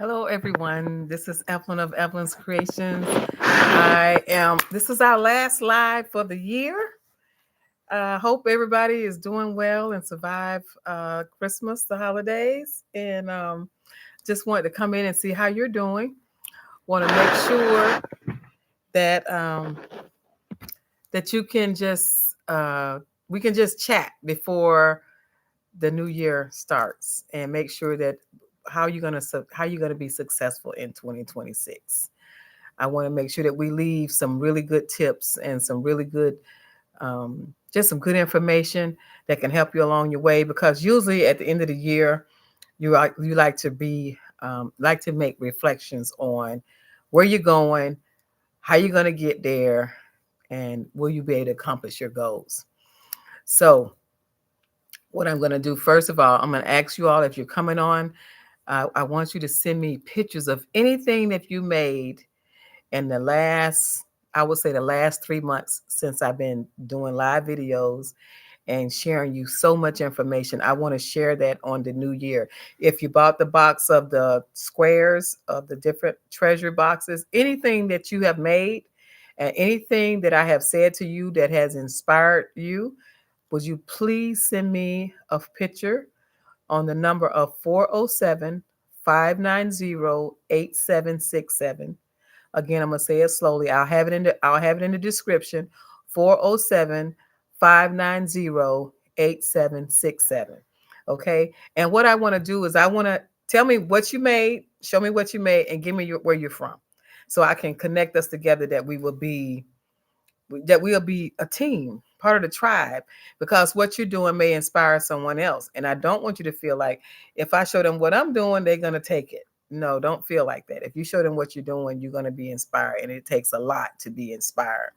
Hello, everyone. This is Evelyn of Evelyn's Creations. This is our last live for the year. Hope everybody is doing well and survive Christmas, the holidays. And just wanted to come in and see how you're doing. Want to make sure that that you can just we can just chat before the new year starts and make sure that how you're gonna be successful in 2026. I want to make sure that we leave some really good tips and some really good, just some good information that can help you along your way. Because usually at the end of the year, you like to like to make reflections on where you're going, how you're going to get there, and will you be able to accomplish your goals. So, what I'm going to do first of all, I'm going to ask you all if you're coming on. I want you to send me pictures of anything that you made in the last, I would say the last 3 months since I've been doing live videos and sharing you so much information. I want to share that on the new year. If you bought the box of the squares of the different treasure boxes, anything that you have made and anything that I have said to you that has inspired you, would you please send me a picture on the number of 407 590 8767. Again, I'm gonna say it slowly. I'll have it in the description. 407 590 8767. Okay. And what I want to do is I want to tell me what you made, show me what you made, and give me where you're from. So I can connect us together that we'll be a team, part of the tribe, because what you're doing may inspire someone else. And I don't want you to feel like if I show them what I'm doing, they're going to take it. No, don't feel like that. If you show them what you're doing, you're going to be inspired. And it takes a lot to be inspired.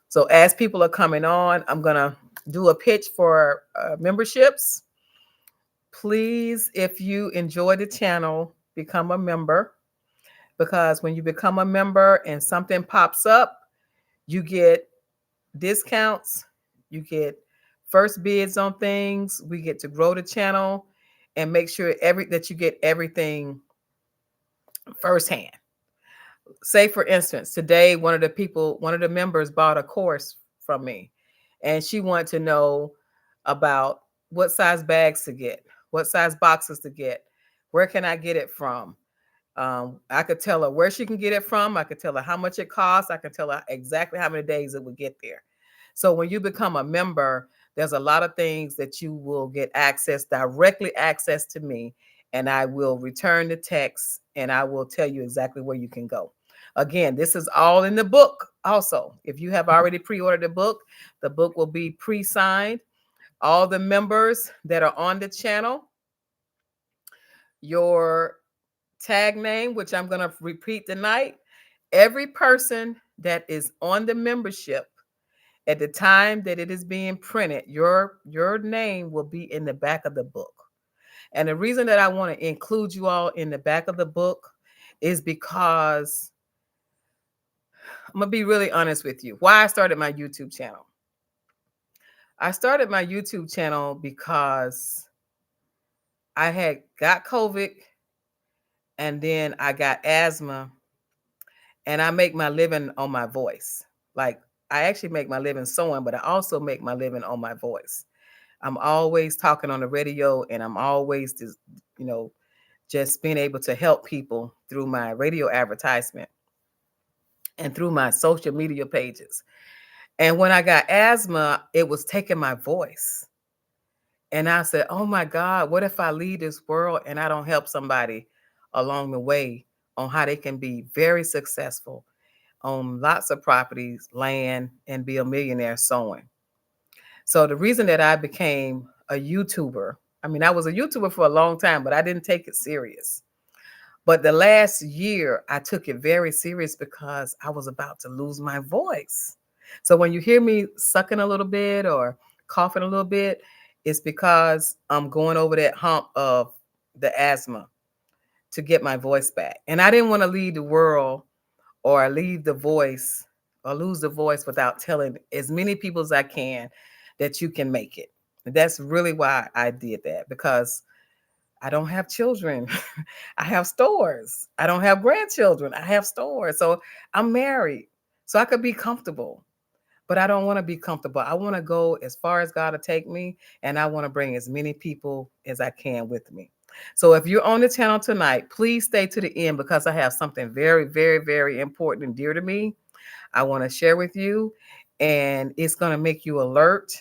So as people are coming on, I'm going to do a pitch for memberships. Please, if you enjoy the channel, become a member, because when you become a member and something pops up, you get discounts, you get first bids on things, we get to grow the channel and make sure every that you get everything firsthand. Say for instance, today one of the members bought a course from me and she wanted to know about what size bags to get, what size boxes to get, where can I get it from. I could tell her where she can get it from. I could tell her how much it costs. I could tell her exactly how many days it would get there. So when you become a member, there's a lot of things that you will get directly access to me, and I will return the text and I will tell you exactly where you can go. Again, this is all in the book. Also, if you have already pre-ordered the book will be pre-signed. All the members that are on the channel, your tag name, which I'm going to repeat tonight. Every person that is on the membership at the time that it is being printed, your name will be in the back of the book. And the reason that I want to include you all in the back of the book is because I'm going to be really honest with you. Why I started my YouTube channel. I started my YouTube channel because I had got COVID and then I got asthma and I make my living on my voice. Like I actually make my living sewing, but I also make my living on my voice. I'm always talking on the radio and I'm always just, you know, just being able to help people through my radio advertisement and through my social media pages. And when I got asthma, it was taking my voice. And I said, oh my God, what if I leave this world and I don't help somebody along the way on how they can be very successful, own lots of properties, land, and be a millionaire sewing. So the reason that I became a YouTuber, I mean, I was a YouTuber for a long time, but I didn't take it serious. But the last year, I took it very serious because I was about to lose my voice. So when you hear me sucking a little bit or coughing a little bit, it's because I'm going over that hump of the asthma to get my voice back. And I didn't want to leave the world or leave the voice or lose the voice without telling as many people as I can that you can make it. And that's really why I did that, because I don't have children. I have stores. I don't have grandchildren. I have stores. So I'm married. So I could be comfortable, but I don't want to be comfortable. I want to go as far as God will take me, and I want to bring as many people as I can with me. So if you're on the channel tonight, please stay to the end because I have something very, very, very important and dear to me. I want to share with you, and it's going to make you alert,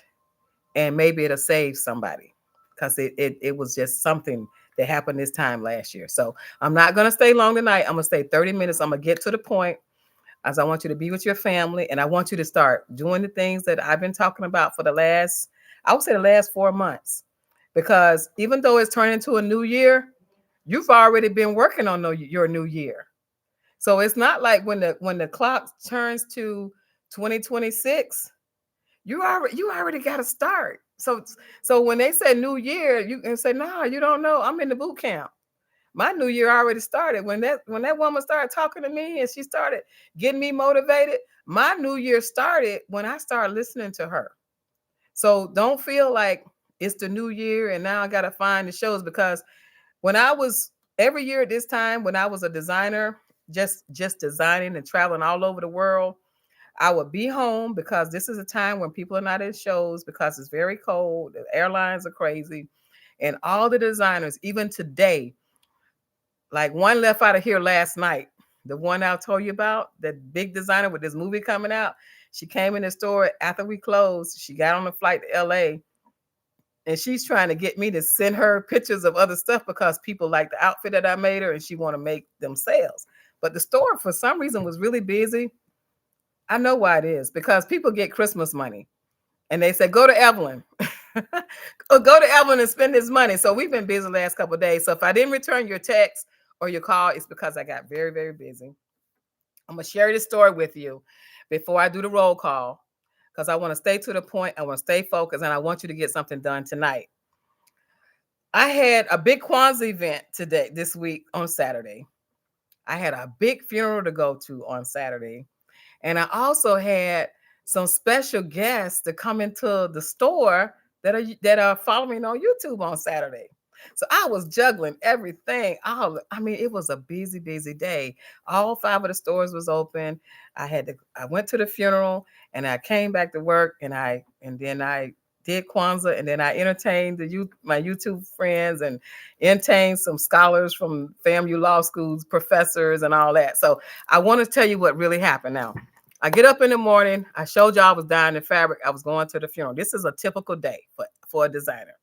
and maybe it'll save somebody because it was just something that happened this time last year. So I'm not going to stay long tonight. I'm going to stay 30 minutes. I'm going to get to the point as I want you to be with your family, and I want you to start doing the things that I've been talking about for the last, I would say the last 4 months. Because even though it's turning into a new year, you've already been working on your new year. So it's not like when the clock turns to 2026, you already got to start. So when they say new year, you can say, no, you don't know. I'm in the boot camp. My new year already started. When that woman started talking to me and she started getting me motivated, my new year started when I started listening to her. So don't feel like it's the new year and now I got to find the shows, because when I was every year at this time, when I was a designer, just designing and traveling all over the world, I would be home because this is a time when people are not at shows because it's very cold, the airlines are crazy, and all the designers, even today, like one left out of here last night. The one I told you about, that big designer with this movie coming out. She came in the store after we closed. She got on the flight to LA, and she's trying to get me to send her pictures of other stuff because people like the outfit that I made her and she want to make them sales. But the store for some reason was really busy. I know why it is, because people get Christmas money and they say, go to Evelyn. Or go to Evelyn and spend this money. So we've been busy the last couple of days. So if I didn't return your text or your call, it's because I got very, very busy. I'm going to share this story with you before I do the roll call because I want to stay to the point. I want to stay focused, and I want you to get something done tonight. I had a big Kwanzaa event this week on Saturday. I had a big funeral to go to on Saturday. And I also had some special guests to come into the store that are following on YouTube on Saturday. So I was juggling everything. It was a busy, busy day. All 5 of the stores was open. I went to the funeral and I came back to work, and then I did Kwanzaa, and then I entertained my YouTube friends and entertained some scholars from FAMU law schools, professors, and all that. So I want to tell you what really happened now. I get up in the morning. I showed y'all I was dyeing the fabric. I was going to the funeral. This is a typical day for a designer.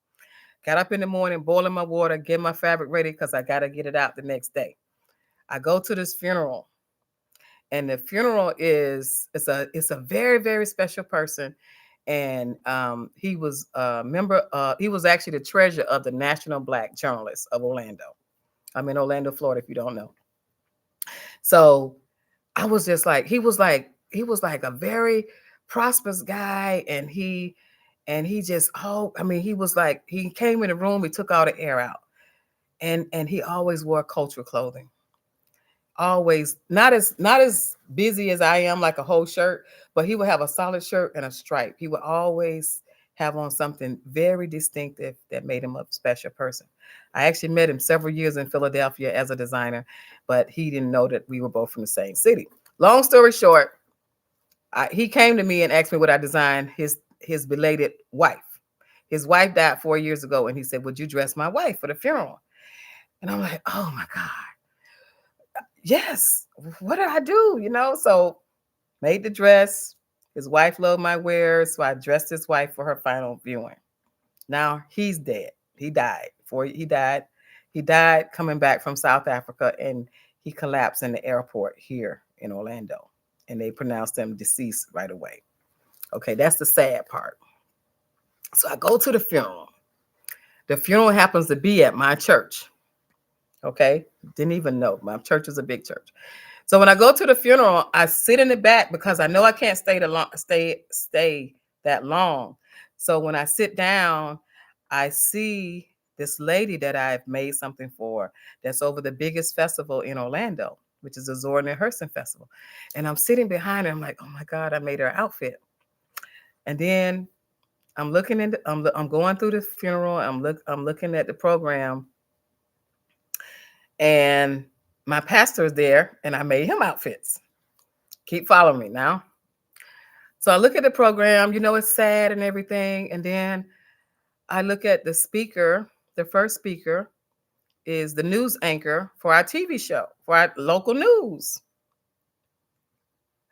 Got up in the morning, boiling my water, get my fabric ready because I got to get it out the next day. I go to this funeral, and the funeral it's a very, very special person. And he was a member. He was actually the treasurer of the National Black Journalists of Orlando. I'm in Orlando, Florida, if you don't know. So I was just like, he was like a very prosperous guy, and he just, he was like, he came in the room, he took all the air out, and he always wore cultural clothing. Always not as busy as I am, like a whole shirt, but he would have a solid shirt and a stripe. He would always have on something very distinctive that made him a special person. I actually met him several years in Philadelphia as a designer, but he didn't know that we were both from the same city. Long story short, he came to me and asked me what I designed his belated wife. His wife died 4 years ago, and he said, "Would you dress my wife for the funeral?" And I'm like, "Oh my God, yes. What did I do?" So made the dress. His wife loved my wares, so I dressed his wife for her final viewing. Now he's dead. He died. Before he died, coming back from South Africa, and he collapsed in the airport here in Orlando, and they pronounced him deceased right away. Okay, that's the sad part. So I go to the funeral. The funeral happens to be at my church. Okay, didn't even know. My church is a big church. So when I go to the funeral, I sit in the back because I know I can't stay that long. So when I sit down, I see this lady that I've made something for that's over the biggest festival in Orlando, which is the Zora and Hurston Festival. And I'm sitting behind her. I'm like, oh my God, I made her outfit. And then I'm looking I'm going through the funeral. I'm looking at the program, And my pastor is there, and I made him outfits. Keep following me now. So I look at the program, it's sad and everything. And then I look at the speaker. The first speaker is the news anchor for our TV show, for our local news.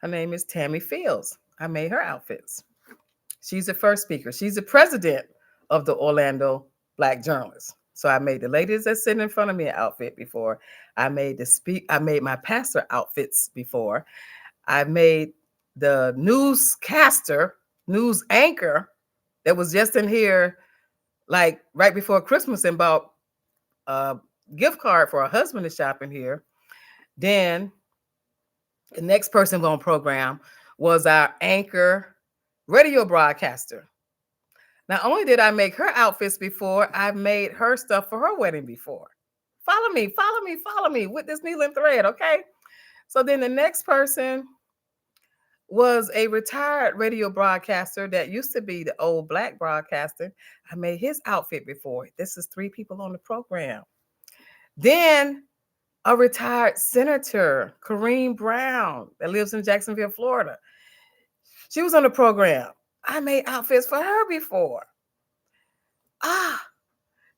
Her name is Tammy Fields. I made her outfits. She's the first speaker. She's the president of the Orlando Black Journalists. So I made the ladies that sit in front of me an outfit before. I made my pastor outfits before. I made the newscaster, news anchor that was just in here like right before Christmas and bought a gift card for her husband to shop in here. Then the next person on program was our anchor radio broadcaster. Not only did I make her outfits before, I made her stuff for her wedding before. Follow me, follow me, follow me with this needle and thread, okay? So then the next person was a retired radio broadcaster that used to be the old black broadcaster. I made his outfit before. This is 3 people on the program. Then a retired senator, Kareem Brown, that lives in Jacksonville, Florida. She was on the program. I made outfits for her before.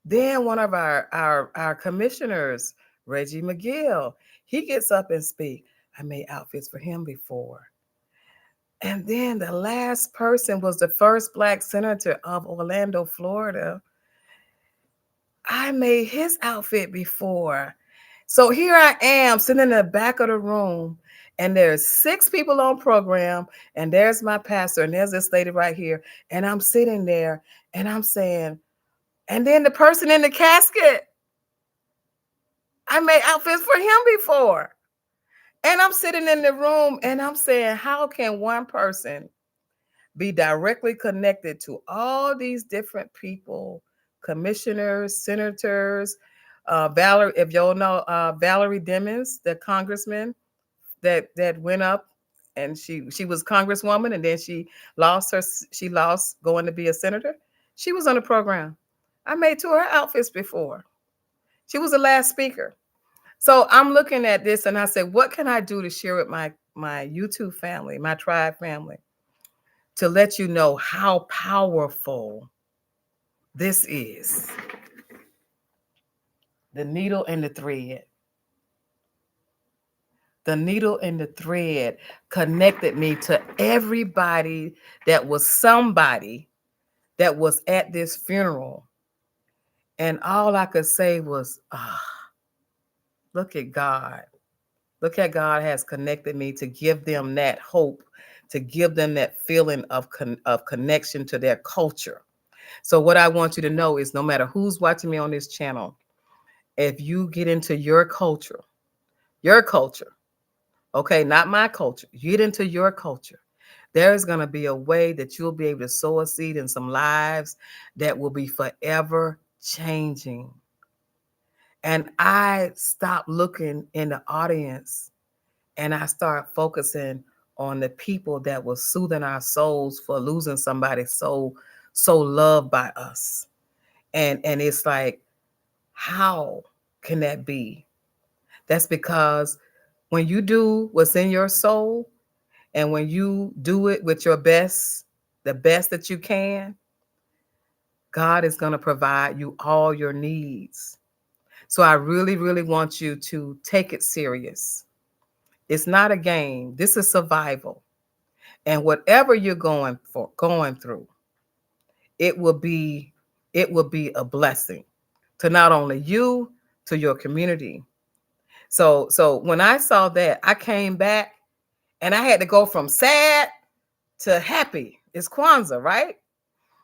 Then one of our commissioners, Reggie McGill, he gets up and speak. I made outfits for him before. And then the last person was the first Black senator of Orlando, Florida. I made his outfit before. So here I am sitting in the back of the room, and there's 6 people on program, and there's my pastor, and there's this lady right here, and I'm sitting there, and I'm saying, and then the person in the casket, I made outfits for him before. And I'm sitting in the room, and I'm saying, how can one person be directly connected to all these different people, commissioners, senators, Valerie, if y'all know Valerie Demings, the congressman that went up, and she was congresswoman, and then she lost going to be a senator. She was on the program. I made 2 of her outfits before. She was the last speaker. So I'm looking at this, and I said, what can I do to share with my YouTube family, my tribe family, to let you know how powerful this is? The needle and the thread. The needle and the thread connected me to everybody that was somebody that was at this funeral. And all I could say was, look at God. Look at God has connected me to give them that hope, to give them that feeling of connection to their culture. So what I want you to know is no matter who's watching me on this channel, if you get into your culture, okay, not my culture, you get into your culture, there is going to be a way that you'll be able to sow a seed in some lives that will be forever changing. And I stopped looking in the audience, and I start focusing on the people that were soothing our souls for losing somebody so loved by us. And it's like, how can that be? That's because when you do what's in your soul, and when you do it with your best, the best that you can, God is going to provide you all your needs. So I really, really want you to take it serious. It's not a game. This is survival. And whatever you're going through, it will be a blessing to not only you, to your community. So when I saw that, I came back, and I had to go from sad to happy. It's Kwanzaa, right?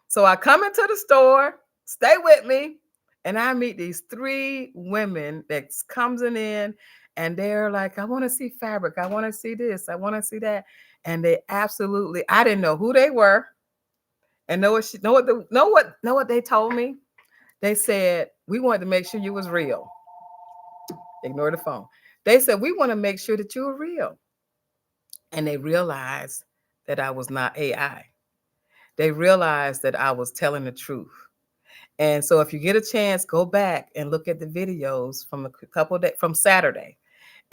So I come into the store, stay with me, and I meet these 3 women that comes in, and they're like, I want to see fabric. I want to see this. I want to see that. And they absolutely, I didn't know who they were. And know what they told me? They said, we wanted to make sure you was real. Ignore the phone. They said, we want to make sure that you were real. And they realized that I was not AI. They realized that I was telling the truth. And so if you get a chance, go back and look at the videos from a couple of days from Saturday.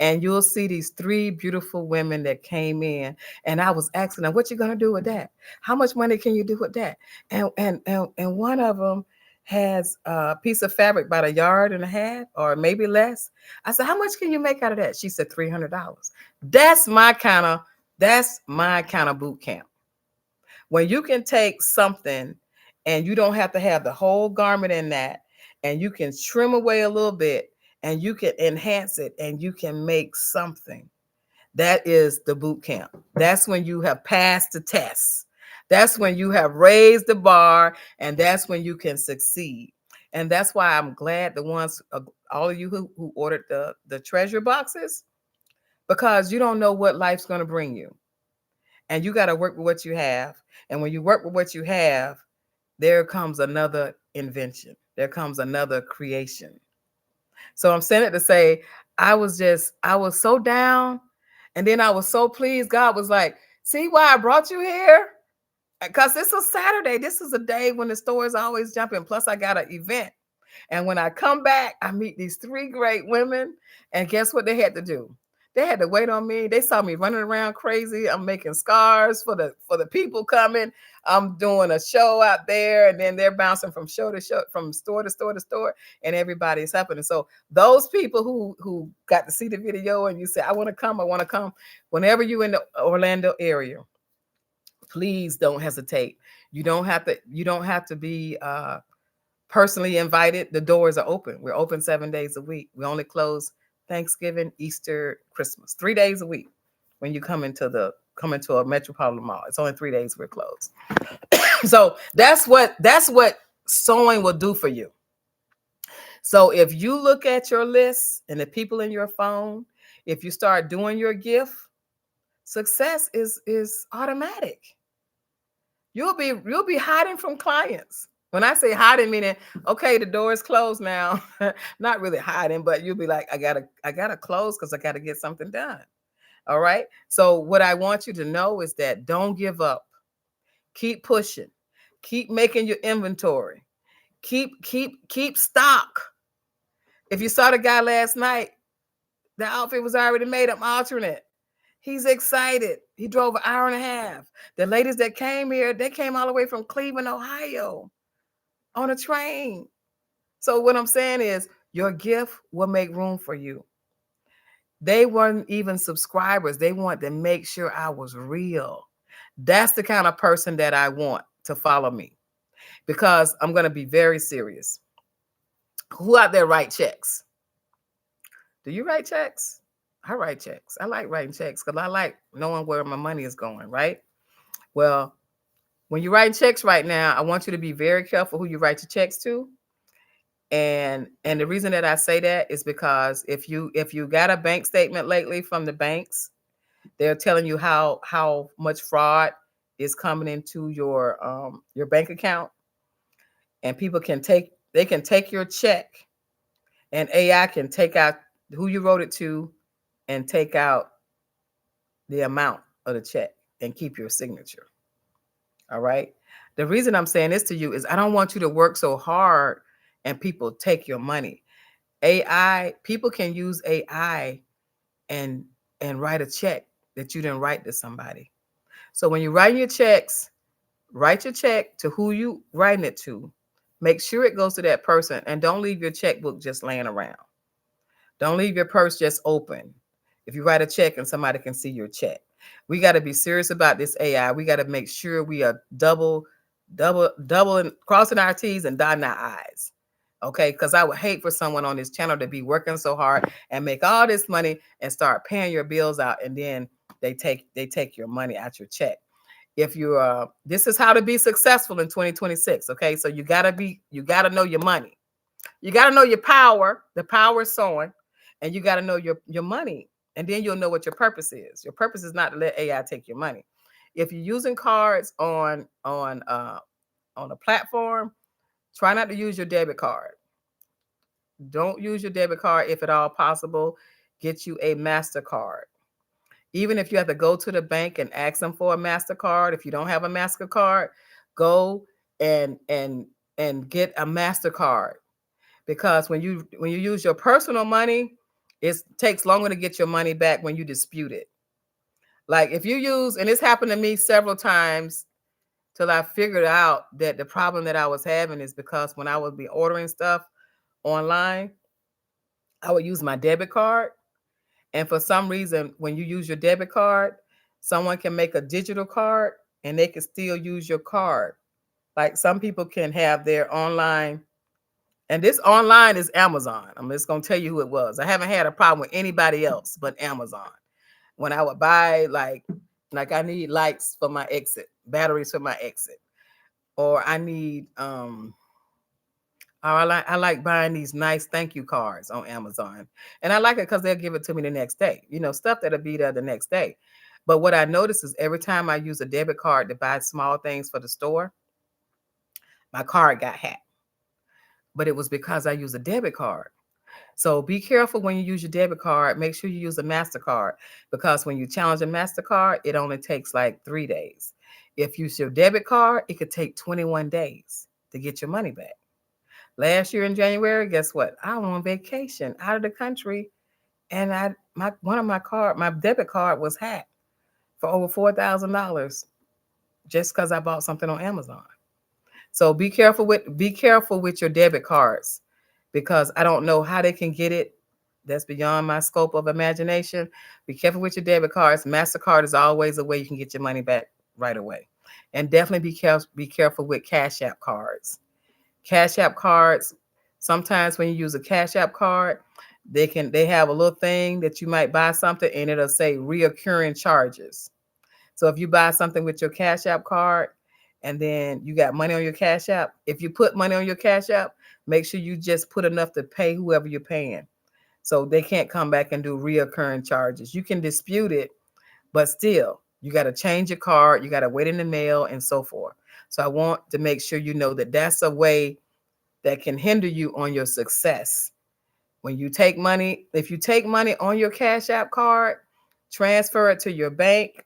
And you'll see these three beautiful women that came in. And I was asking them, what you gonna do with that? How much money can you do with that? And one of them has a piece of fabric about a yard and a half or maybe less. I said, how much can you make out of that? She said $300. That's my kind of boot camp. When you can take something and you don't have to have the whole garment in that, and you can trim away a little bit and you can enhance it and you can make something. That is the boot camp. That's when you have passed the test. That's when you have raised the bar, and that's when you can succeed. And that's why I'm glad the ones, all of you who ordered the treasure boxes, because you don't know what life's going to bring you. And you got to work with what you have. And when you work with what you have, there comes another invention. There comes another creation. So I'm saying it to say, I was so down. And then I was so pleased. God was like, see why I brought you here? Because this is Saturday. This is a day when the store is always jumping. Plus, I got an event. And when I come back, I meet these three great women. And guess what they had to do? They had to wait on me. They saw me running around crazy. I'm making scarves for the people coming. I'm doing a show out there, and then they're bouncing from show to show, from store to store to store, and everybody's helping. And so those people who got to see the video and you say, I want to come. Whenever you're in the Orlando area, please don't hesitate. You don't have to be personally invited. The doors are open. We're open 7 days a week. We only close Thanksgiving, Easter, Christmas, 3 days a week. When you come into a metropolitan mall, it's only 3 days we're closed. So that's what sewing will do for you. So if you look at your list and the people in your phone, if you start doing your gift, success is automatic. You'll be hiding from clients. When I say hiding, meaning, okay, the door is closed now. Not really hiding, but you'll be like, I gotta close because I gotta get something done. All right. So what I want you to know is that don't give up. Keep pushing. Keep making your inventory. Keep stock. If you saw the guy last night, the outfit was already made. I'm altering it. He's excited. He drove an hour and a half. The ladies that came here, they came all the way from Cleveland, Ohio on a train. So what I'm saying is your gift will make room for you. They weren't even subscribers. They wanted to make sure I was real. That's the kind of person that I want to follow me, because I'm going to be very serious. Who out there write checks? Do you write checks? I write checks. I like writing checks because I like knowing where my money is going, right? Well, when you're writing checks right now, I want you to be very careful who you write your checks to. And the reason that I say that is because if you got a bank statement lately from the banks, they're telling you how much fraud is coming into your bank account, and people can take your check, and AI can take out who you wrote it to and take out the amount of the check and keep your signature. All right. The reason I'm saying this to you is I don't want you to work so hard and people take your money. AI, people can use AI and write a check that you didn't write to somebody. So when you write your checks, write your check to who you writing it to. Make sure it goes to that person, and don't leave your checkbook just laying around. Don't leave your purse just open. If you write a check and somebody can see your check. We got to be serious about this AI. We got to make sure we are double and crossing our T's and dotting our I's. Okay, because I would hate for someone on this channel to be working so hard and make all this money and start paying your bills out, and then they take your money out your check. If you this is how to be successful in 2026. Okay, so you gotta know your money, you gotta know your power. The power is sewing, and you gotta know your money, and then you'll know what your purpose is. Your purpose is not to let AI take your money. If you're using cards on a platform, try not to use your debit card. Don't use your debit card if at all possible. Get you a MasterCard. Even if you have to go to the bank and ask them for a MasterCard, if you don't have a MasterCard, go and and get a MasterCard, because when you use your personal money, it takes longer to get your money back when you dispute it. Like if you use, and this happened to me several times till I figured out that the problem that I was having is because when I would be ordering stuff online, I would use my debit card. And for some reason, when you use your debit card, someone can make a digital card and they can still use your card. Like some people can have their online, and this online is Amazon. I'm just going to tell you who it was. I haven't had a problem with anybody else but Amazon. When I would buy like I need lights for my exit, batteries for my exit, or I need or I like buying these nice thank you cards on Amazon. And I like it because they'll give it to me the next day. Stuff that'll be there the next day. But what I notice is every time I use a debit card to buy small things for the store, my card got hacked. But it was because I use a debit card. So be careful when you use your debit card. Make sure you use a MasterCard, because when you challenge a MasterCard, it only takes like 3 days. If you use your debit card, it could take 21 days to get your money back. Last year in January, guess what? I went on vacation out of the country, and my debit card was hacked for over $4,000 just because I bought something on Amazon. So be careful with your debit cards, because I don't know how they can get it. That's beyond my scope of imagination. Be careful with your debit cards. MasterCard is always a way you can get your money back right away. And definitely be careful with Cash App cards. Cash App cards, sometimes when you use a Cash App card, they have a little thing that you might buy something and it'll say reoccurring charges. So if you buy something with your Cash App card and then you got money on your Cash App, if you put money on your Cash App, make sure you just put enough to pay whoever you're paying. So they can't come back and do reoccurring charges. You can dispute it, but still, you got to change your card, you got to wait in the mail, and so forth. So I want to make sure you know that that's a way that can hinder you on your success. When you take money, if you take money on your Cash App card, transfer it to your bank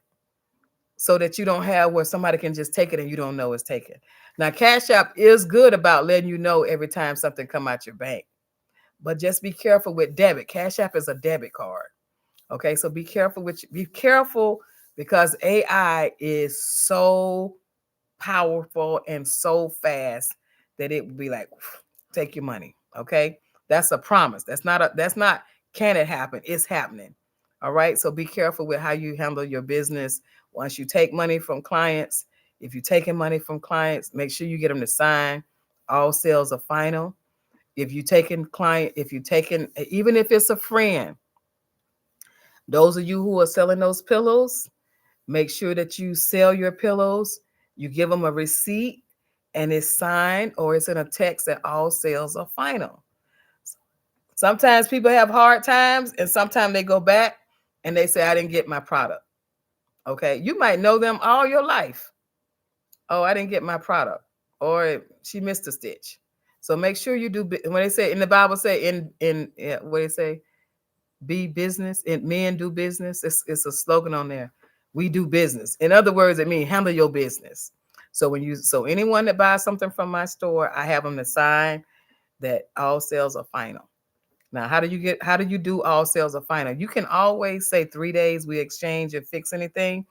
so that you don't have where somebody can just take it and you don't know it's taken. Now, Cash App is good about letting you know every time something come out your bank, but just be careful with debit. Cash App is a debit card. Okay, so be careful, because AI is so powerful and so fast that it would be like, take your money. Okay, that's a promise. That's not can it happen? It's happening. All right, so be careful with how you handle your business once you take money from clients. If you're taking money from clients, make sure you get them to sign all sales are final. If you taking, even if it's a friend, those of you who are selling those pillows, make sure that you sell your pillows. You give them a receipt and it's signed, or it's in a text that all sales are final. Sometimes people have hard times and sometimes they go back and they say, I didn't get my product. Okay. You might know them all your life. Oh, I didn't get my product, or she missed a stitch. So make sure you do. When they say in the Bible, say in what they say, be business and men do business. It's a slogan on there. We do business. In other words, it means handle your business. So anyone that buys something from my store, I have them to sign that all sales are final. Now, how do you do all sales are final? You can always say 3 days we exchange and fix anything,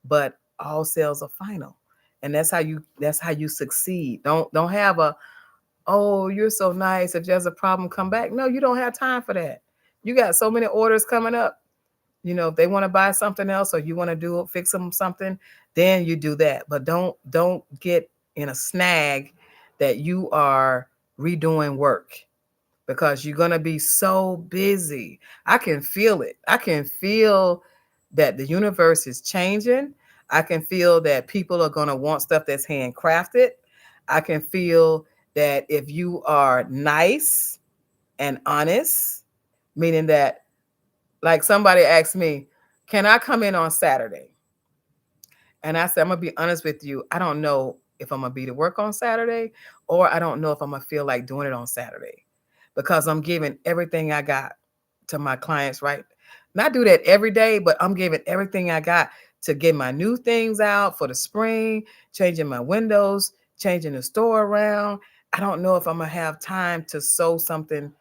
but all sales are final. And that's how you succeed. Don't have a, oh, you're so nice, if there's a problem, come back. No, you don't have time for that. You got so many orders coming up. If they want to buy something else or you want to do fix them something, then you do that. But don't get in a snag that you are redoing work, because you're going to be so busy. I can feel it. I can feel that the universe is changing. I can feel that people are going to want stuff that's handcrafted. I can feel that if you are nice and honest, meaning that, like somebody asked me, can I come in on Saturday? And I said, I'm going to be honest with you. I don't know if I'm going to be to work on Saturday, or I don't know if I'm going to feel like doing it on Saturday, because I'm giving everything I got to my clients, right? Not do that every day, but I'm giving everything I got to get my new things out for the spring, changing my windows, changing the store around. I don't know if I'm gonna have time to sew something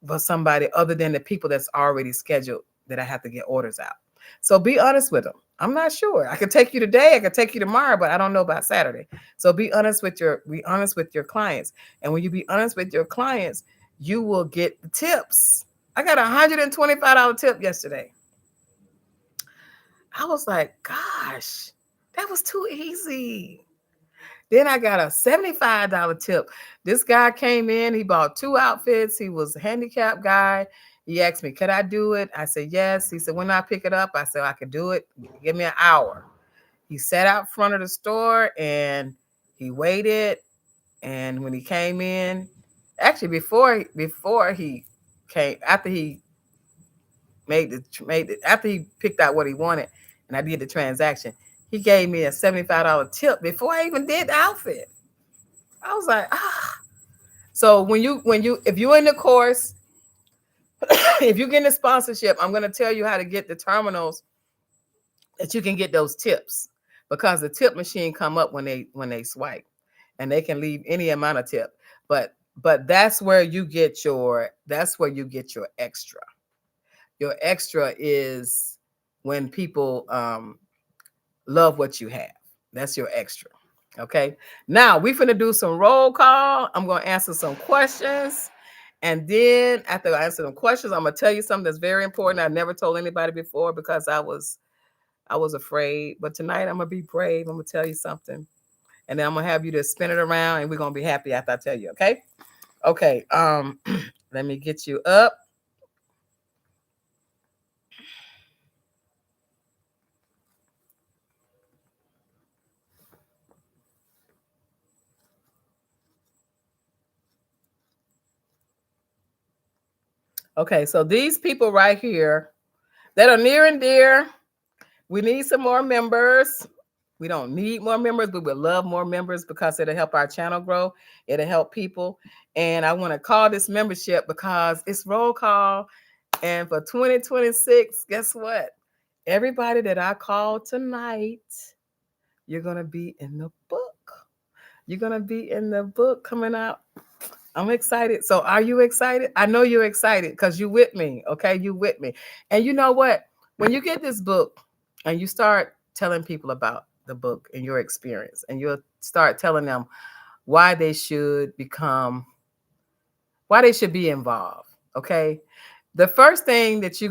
for somebody other than the people that's already scheduled that I have to get orders out. So be honest with them. I'm not sure. I could take you today, I could take you tomorrow, but I don't know about Saturday. So be honest with your clients. And when you be honest with your clients, you will get the tips. I got a $125 tip yesterday. I was like, gosh, that was too easy. Then I got a $75 tip. This guy came in, he bought 2 outfits. He was a handicapped guy. He asked me, could I do it? I said, yes. He said, when I pick it up, I said, I could do it. Give me an hour. He sat out front of the store and he waited. And when he came in, actually before he came, after he after he picked out what he wanted and I did the transaction, he gave me a $75 tip before I even did the outfit. I was like, ah. So if you're in the course, if you get in the sponsorship, I'm gonna tell you how to get the terminals that you can get those tips, because the tip machine come up when they swipe, and they can leave any amount of tip. But that's where you get your extra. Your extra is when people love what you have. That's your extra. Okay. Now we're gonna do some roll call. I'm gonna answer some questions. And then after I answer them questions, I'm gonna tell you something that's very important. I never told anybody before because I was afraid. But tonight I'm gonna be brave. I'm gonna tell you something. And then I'm gonna have you to spin it around and we're gonna be happy after I tell you, okay? Okay. Let me get you up. Okay, so these people right here that are near and dear, we need some more members. We don't need more members, but we would love more members because it'll help our channel grow. It'll help people. And I want to call this membership because it's roll call. And for 2026, guess what? Everybody that I call tonight, you're going to be in the book. You're going to be in the book coming out. I'm excited. So are you excited? I know you're excited because you with me. Okay. You with me. And you know what? When you get this book and you start telling people about the book and your experience, and you'll start telling them why they should be involved. Okay. The first thing that you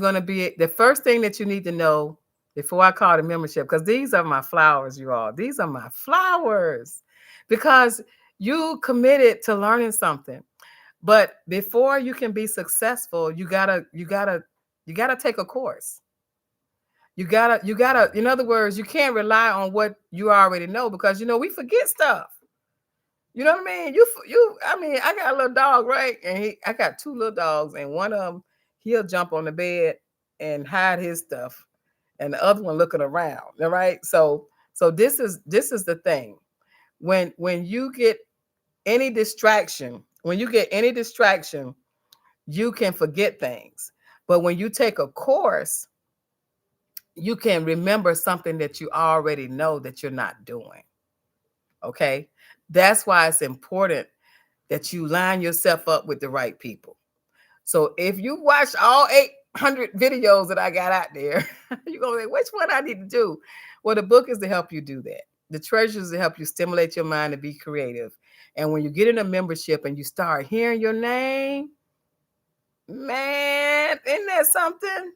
need to know before I call the membership, because these are my flowers, you all. These are my flowers because you committed to learning something. But before you can be successful, you gotta take a course. You gotta, in other words, you can't rely on what you already know because we forget stuff. You know what I mean? I mean, I got a little dog, right? And I got 2 little dogs, and one of them, he'll jump on the bed and hide his stuff, and the other one looking around. All right. So this is the thing. When you get any distraction, you can forget things. But when you take a course, you can remember something that you already know that you're not doing. Okay. That's why it's important that you line yourself up with the right people. So if you watch all 800 videos that I got out there, you're going to say, which one I need to do? Well, the book is to help you do that. The treasure is to help you stimulate your mind to be creative. And when you get in a membership and you start hearing your name, man, isn't that something?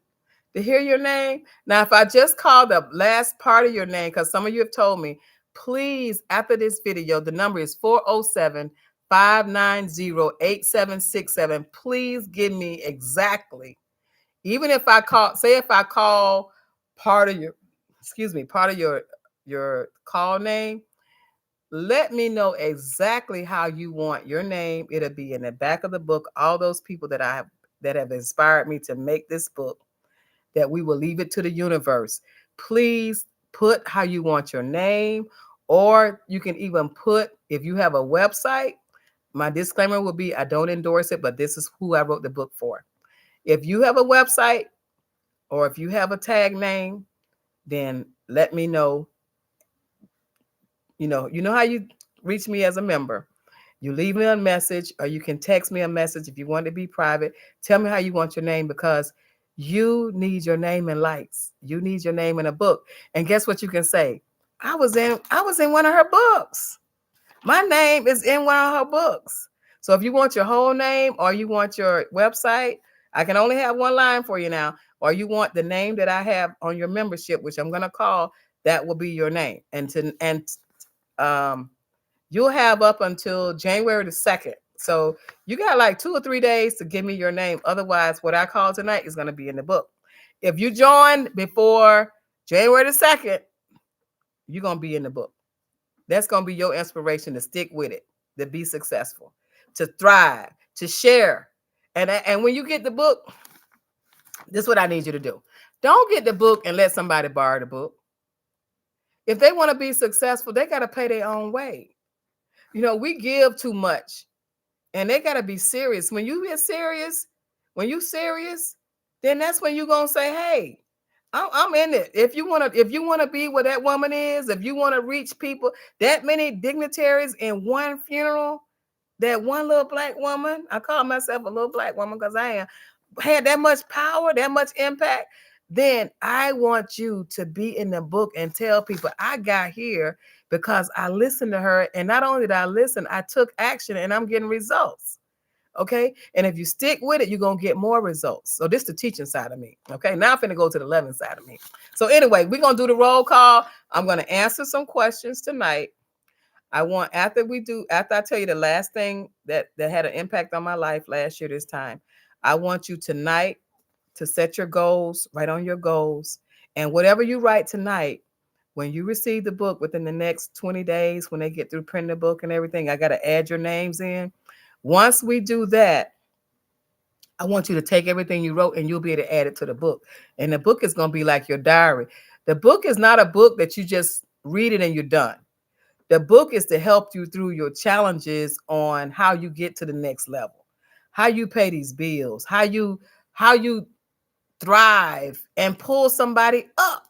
To hear your name. Now, if I just call the last part of your name, because some of you have told me, please, after this video, the number is 407-590-8767. Please give me exactly, even if I call part of your call name, let me know exactly how you want your name. It'll be in the back of the book. All those people that have inspired me to make this book, that we will leave it to the universe. Please put how you want your name, or you can even put, if you have a website, my disclaimer will be, I don't endorse it, but this is who I wrote the book for. If you have a website or if you have a tag name, then let me know. You know how you reach me as a member. You leave me a message, or you can text me a message if you want to be private. Tell me how you want your name, because you need your name in lights. You need your name in a book. And guess what you can say? I was in one of her books. My name is in one of her books. So if you want your whole name, or you want your website, I can only have one line for you now. Or you want the name that I have on your membership, which I'm going to call, that will be your name. Um you'll have up until January the 2nd. So you got like 2 or 3 days to give me your name. Otherwise, what I call tonight is going to be in the book. If you join before January the 2nd, you're going to be in the book. That's going to be your inspiration to stick with it, to be successful, to thrive, to share. And when you get the book, this is what I need you to do. Don't get the book and let somebody borrow the book. If they want to be successful, they got to pay their own way. We give too much, and they got to be serious. When you get serious, then that's when you're going to say, hey, I'm in it. If you want to be where that woman is, if you want to reach people, that many dignitaries in one funeral, that one little black woman, I call myself a little black woman because I am, had that much power, that much impact, then I want you to be in the book and tell people I got here because I listened to her. And not only did I listen, I took action, and I'm getting results. Okay. And if you stick with it, you're going to get more results. So this is the teaching side of me. Okay. Now I'm going to go to the 11 side of me. So anyway, we're going to do the roll call. I'm going to answer some questions tonight. After I tell you the last thing that had an impact on my life last year, this time, I want you tonight to set your goals, write on your goals. And whatever you write tonight, when you receive the book within the next 20 days, when they get through printing the book and everything, I got to add your names in. Once we do that, I want you to take everything you wrote and you'll be able to add it to the book. And the book is going to be like your diary. The book is not a book that you just read it and you're done. The book is to help you through your challenges on how you get to the next level, how you pay these bills, how you thrive and pull somebody up.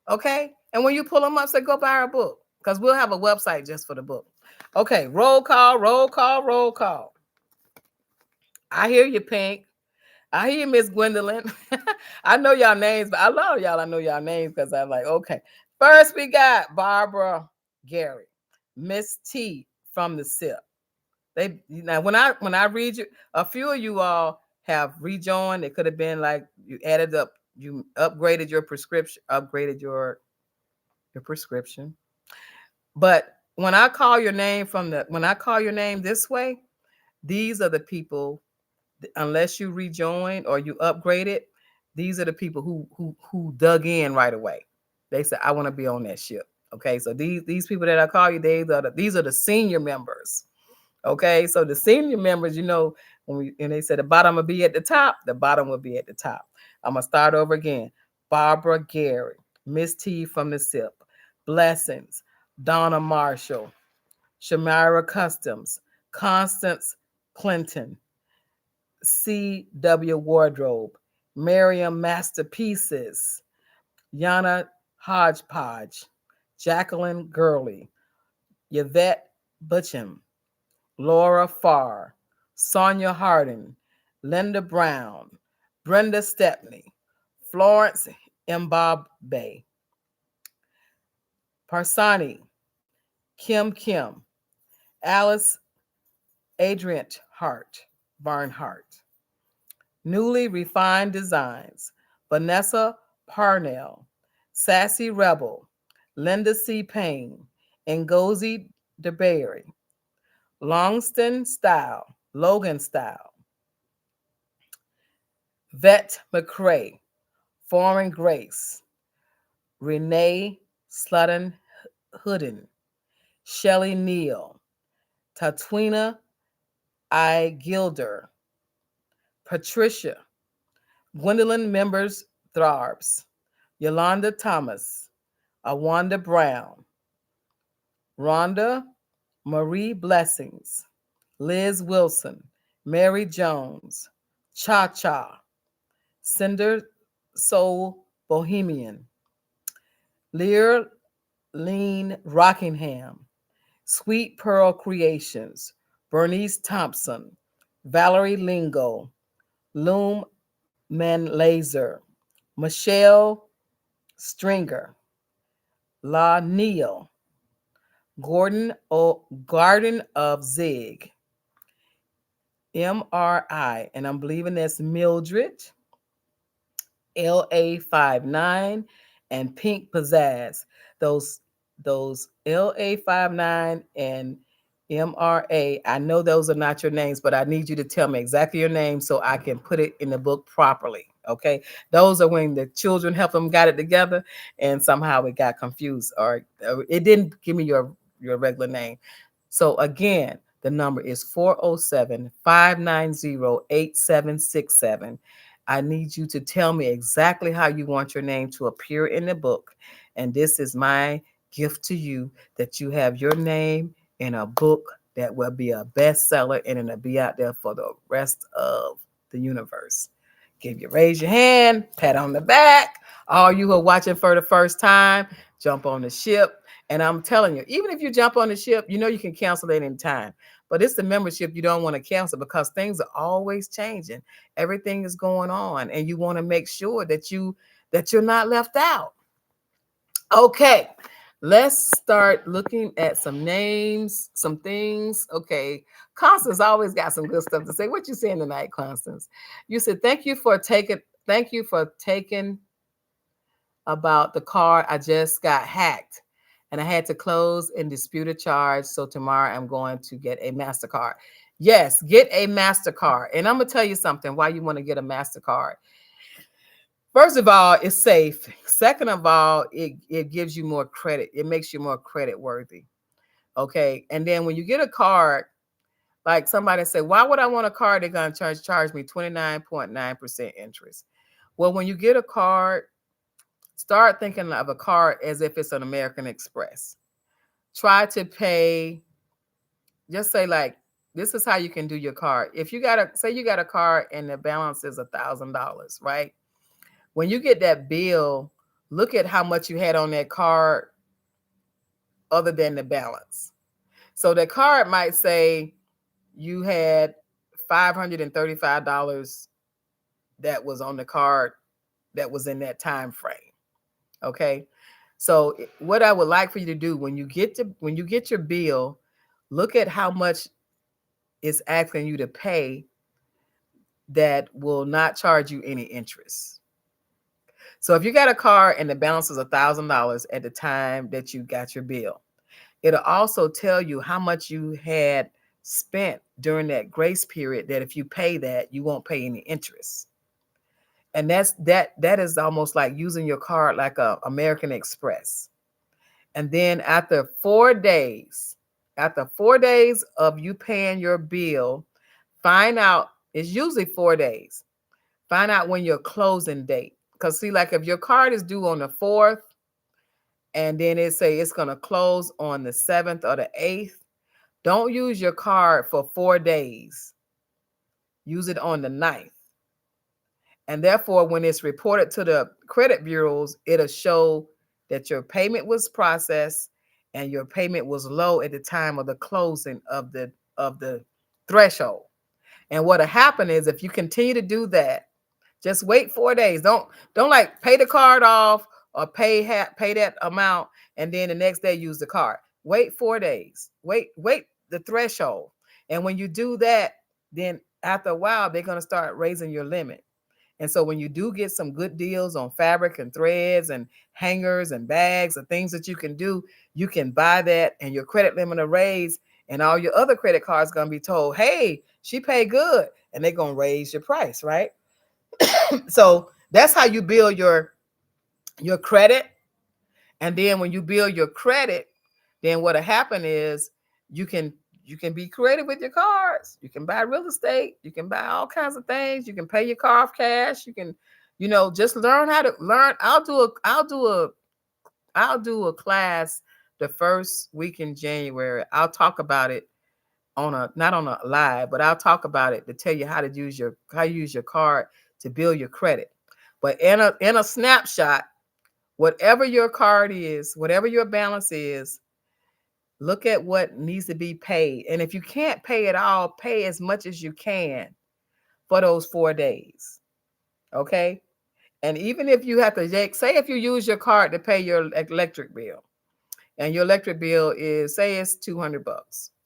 Okay? And when you pull them up, say, go buy our book, because we'll have a website just for the book. Okay, roll call, roll call, roll call. I hear you, Pink. I hear you, Miss Gwendolyn. I know y'all names, but a lot of y'all, I know y'all names because I'm like, okay. First, we got Barbara Gary, Miss T from the SIP. Now when I read you, a few of you all have rejoined. It could have been like you added up, you upgraded your prescription, your prescription. But when I call your name this way, these are the people. Unless you rejoin or you upgrade it, these are the people who dug in right away. They said, I want to be on that ship. Okay, so these people that I call you, these are the senior members. Okay, so the senior members, and they said the bottom will be at the top, the bottom will be at the top. I'm gonna start over again. Barbara Gary, Miss T from the SIP, Blessings, Donna Marshall, Shamira Customs, Constance Clinton, C.W. Wardrobe, Miriam Masterpieces, Yana Hodgepodge, Jacqueline Gurley, Yvette Butcham, Laura Farr, Sonia Hardin, Linda Brown, Brenda Stepney, Florence Mbabe, Parsani, Kim, Alice Adrian Hart, Barnhart, Newly Refined Designs, Vanessa Parnell, Sassy Rebel, Linda C. Payne, Ngozi DeBerry, Logan Style, Vet McCrae, Foreign Grace, Renee Slutton Hooden, Shelley Neal, Tatwina I. Gilder, Patricia, Gwendolyn Members Tharbs, Yolanda Thomas, Awanda Brown, Rhonda Marie Blessings, Liz Wilson, Mary Jones, Cha Cha, Cinder Soul Bohemian, Lear Lean Rockingham, Sweet Pearl Creations, Bernice Thompson, Valerie Lingo, Loom Man Laser, Michelle Stringer, La Neal, Garden of Zig, MRI, and I'm believing that's Mildred, LA59, and Pink Pizzazz. Those those LA59 and MRA. I know those are not your names, but I need you to tell me exactly your name so I can put it in the book properly. Okay, those are when the children help them got it together, and somehow it got confused or it didn't give me your regular name. So again, the number is 407-590-8767. I need you to tell me exactly how you want your name to appear in the book. And this is my gift to you, that you have your name in a book that will be a bestseller and it'll be out there for the rest of the universe. Raise your hand, pat on the back. All you who are watching for the first time, jump on the ship. And I'm telling you, even if you jump on the ship, you know you can cancel at any time. But it's the membership you don't want to cancel because things are always changing. Everything is going on, and you want to make sure that you're not left out. Okay, let's start looking at some names, some things. Okay, Constance always got some good stuff to say. What you saying tonight, Constance? You said thank you for taking about the card. I just got hacked and I had to close and dispute a charge. So tomorrow I'm going to get a MasterCard. Yes, get a MasterCard. And I'm going to tell you something why you want to get a MasterCard. First of all, it's safe. Second of all, it gives you more credit. It makes you more credit worthy. Okay. And then when you get a card, like somebody said, why would I want a card? They're going to charge me 29.9% interest. Well, when you get a card, start thinking of a card as if it's an American Express. Try to pay, just say like, this is how you can do your card. If you got a card and the balance is $1,000, right? When you get that bill, look at how much you had on that card other than the balance. So the card might say you had $535 that was on the card that was in that time frame. Okay. So what I would like for you to do when you get your bill, look at how much it's asking you to pay that will not charge you any interest. So if you got a card and the balance is $1,000 at the time that you got your bill, it'll also tell you how much you had spent during that grace period, that if you pay that, you won't pay any interest. And that is almost like using your card like a American Express. And then after 4 days of you paying your bill, find out, it's usually 4 days. Find out when your closing date. Because see, like if your card is due on the 4th, and then it say it's going to close on the 7th or the 8th, don't use your card for 4 days. Use it on the 9th. And therefore, when it's reported to the credit bureaus, it'll show that your payment was processed and your payment was low at the time of the closing of the threshold. And what'll happen is if you continue to do that, just wait 4 days. Don't like pay the card off or pay that amount and then the next day use the card. Wait 4 days. Wait the threshold. And when you do that, then after a while, they're going to start raising your limit. And so when you do get some good deals on fabric and threads and hangers and bags and things that you can do, you can buy that and your credit limit will raise, and all your other credit cards going to be told, hey, she paid good, and they're going to raise your price, right? So that's how you build your credit. And then when you build your credit, then what'll happen is you can be creative with your cards. You can buy real estate. You can buy all kinds of things. You can pay your car off cash. You can, just learn how to learn. I'll do a class the first week in January. I'll talk about it not on a live, but I'll talk about it to tell you how to use your card to build your credit. But in a snapshot, whatever your card is, whatever your balance is, Look at what needs to be paid. And if you can't pay it all, pay as much as you can for those 4 days. Okay. And even if you have to say if you use your card to pay your electric bill, and your electric bill is, say it's $200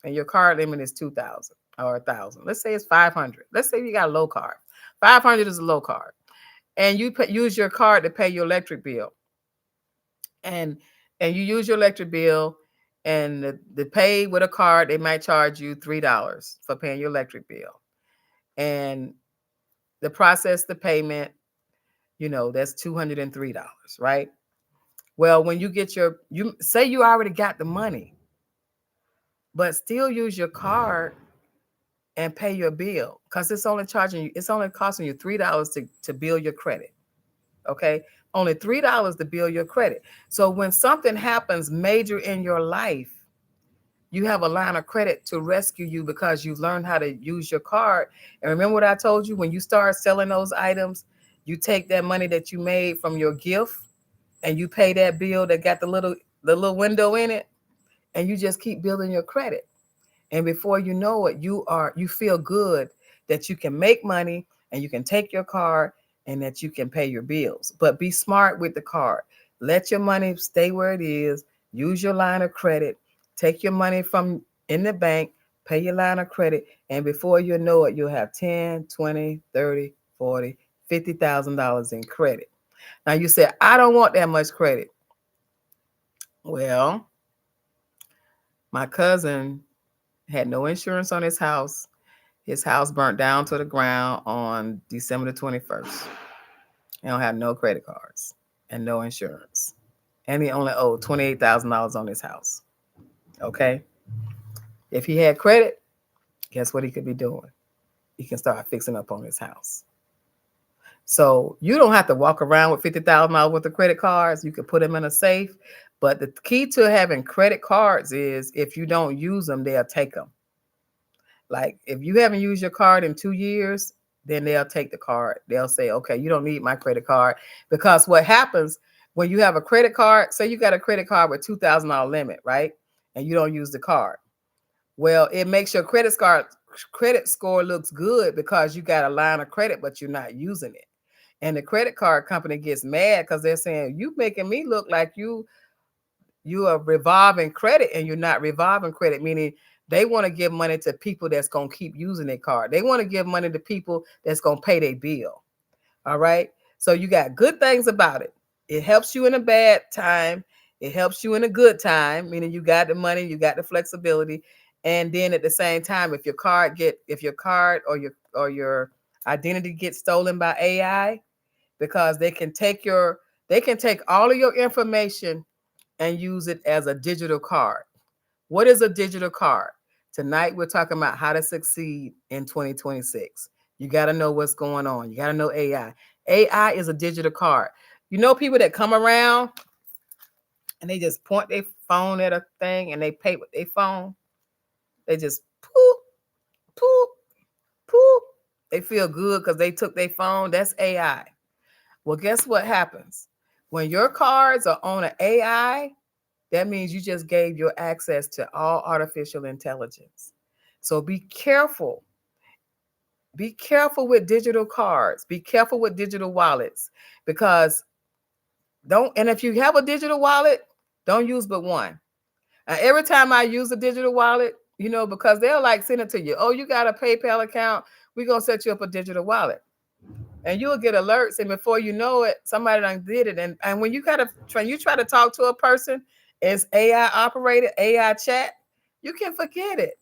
and your card limit is 2,000 or 1,000. Let's say it's 500. Let's say you got a low card. 500 is a low card. And you use your card to pay your electric bill. And you use your electric bill, and the pay with a card, they might charge you $3 for paying your electric bill. And the process the payment, that's $203, right? Well, when you get you say you already got the money, but still use your card and pay your bill, because it's only costing you $3 to build your credit. Okay. Only $3 to build your credit. So when something happens major in your life, you have a line of credit to rescue you because you've learned how to use your card. And remember what I told you, when you start selling those items, you take that money that you made from your gift and you pay that bill that got the little window in it, and you just keep building your credit. And before you know it, you feel good that you can make money and you can take your card and that you can pay your bills. But be smart with the card. Let your money stay where it is. Use your line of credit. Take your money from in the bank, pay your line of credit, and before you know it, you'll have 10, 20, 30, 40, $50,000 in credit. Now you say, I don't want that much credit. Well, my cousin had no insurance on his house. His house burnt down to the ground on December the 21st. He don't have no credit cards and no insurance. And he only owed $28,000 on his house. Okay. If he had credit, guess what he could be doing? He can start fixing up on his house. So you don't have to walk around with $50,000 worth of credit cards. You can put them in a safe. But the key to having credit cards is if you don't use them, they'll take them. Like if you haven't used your card in 2 years, then they'll take the card. They'll say, okay, you don't need my credit card. Because what happens when you have a credit card, say you got a credit card with $2,000 limit, right? And you don't use the card. Well, it makes your credit score looks good because you got a line of credit, but you're not using it. And the credit card company gets mad because they're saying, you making me look like you are revolving credit, and you're not revolving credit, meaning they want to give money to people that's going to keep using their card. They want to give money to people that's going to pay their bill. All right. So you got good things about it. It helps you in a bad time. It helps you in a good time, meaning you got the money, you got the flexibility. And then at the same time, if your card or your identity gets stolen by AI, because they can take all of your information and use it as a digital card. What is a digital card? Tonight, we're talking about how to succeed in 2026. You got to know what's going on. You got to know AI. AI is a digital card. You know people that come around and they just point their phone at a thing and they pay with their phone. They just poop, poop, poop. They feel good because they took their phone. That's AI. Well, guess what happens? When your cards are on an AI, that means you just gave your access to all artificial intelligence. So be careful. Be careful with digital cards. Be careful with digital wallets, because and if you have a digital wallet, don't use but one. Every time I use a digital wallet, because they'll like send it to you. Oh, you got a PayPal account. We're going to set you up a digital wallet. And you'll get alerts, and before you know it, somebody done did it. And when you try to talk to a person, it's AI operated, AI chat, you can forget it.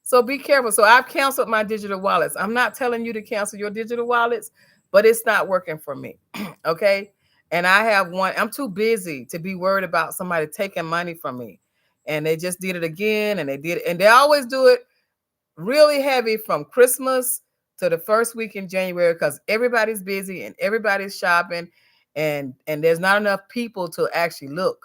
So be careful. So I've canceled my digital wallets. I'm not telling you to cancel your digital wallets, but it's not working for me. Okay. And I have one. I'm too busy to be worried about somebody taking money from me. And they just did it again, and and they always do it really heavy from Christmas to the first week in January, because everybody's busy and everybody's shopping, and there's not enough people to actually look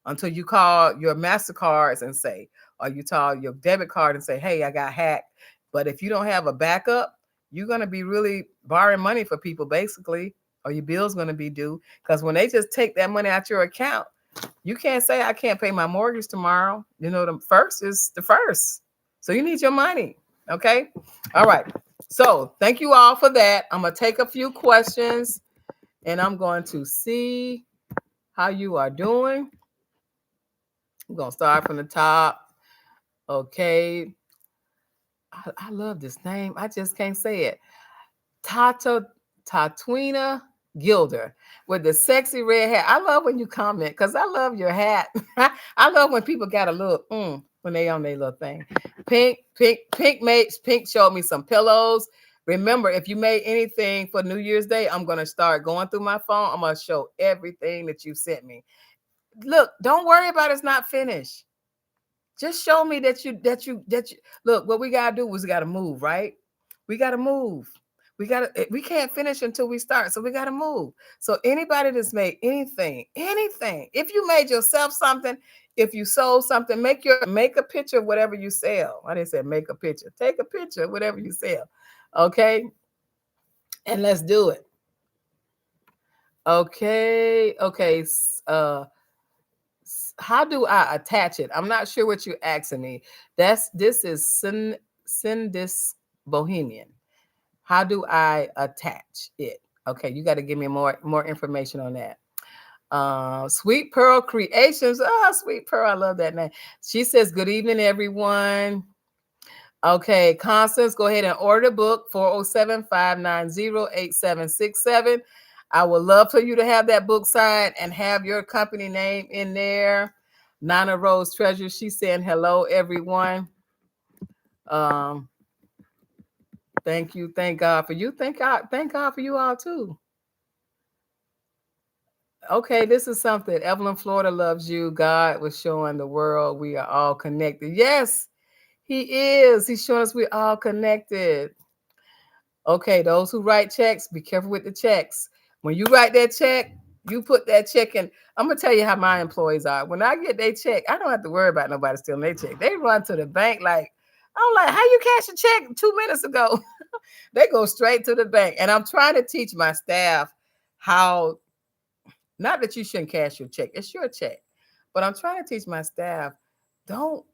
until you call your MasterCards and say, or you call your debit card and say, hey, I got hacked. But if you don't have a backup, you're going to be really borrowing money for people basically, or your bill's going to be due, because when they just take that money out your account, You can't say I can't pay my mortgage tomorrow. You know, the first is the first. So you need your money. Okay. All right. So thank you all for that. I'm going to take a few questions and I'm going to see how you are doing. I'm going to start from the top. Okay. I love this name. I just can't say it. Tatwina Gilder with the sexy red hat. I love when you comment because I love your hat. I love when people got a little when they on their little thing. Pink showed me some pillows. Remember, if you made anything for New Year's Day, I'm gonna start going through my phone. I'm gonna show everything that you sent me. Look, don't worry about it's not finished. Just show me that you look. What we gotta do is we gotta move, right? We gotta move. We can't finish until we start. So we gotta move. So anybody that's made anything, if you made yourself something, if you sold something, make a picture of whatever you sell. Why they said make a picture? Take a picture of whatever you sell. Okay. And let's do it. Okay. How do I attach it? I'm not sure what you're asking me. This is Sindis Bohemian. How do I attach it? Okay, you got to give me more information on that. Sweet Pearl Creations. Sweet Pearl, I love that name. She says, good evening, everyone. Okay, Constance, go ahead and order the book, 407-590-8767. I would love for you to have that book signed and have your company name in there. Nana Rose Treasure, she's saying hello, everyone. Thank you. Thank God for you. Thank God for you all too. Okay, this is something. Evelyn Florida loves you. God was showing the world we are all connected. Yes, he is. He's showing us we're all connected. Okay, those who write checks, be careful with the checks. When you write that check, you put that check in. I'm going to tell you how my employees are. When I get their check, I don't have to worry about nobody stealing their check. They run to the bank like, I'm like, how you cash a check 2 minutes ago? They go straight to the bank. And I'm trying to teach my staff how, not that you shouldn't cash your check. It's your check. But I'm trying to teach my staff, don't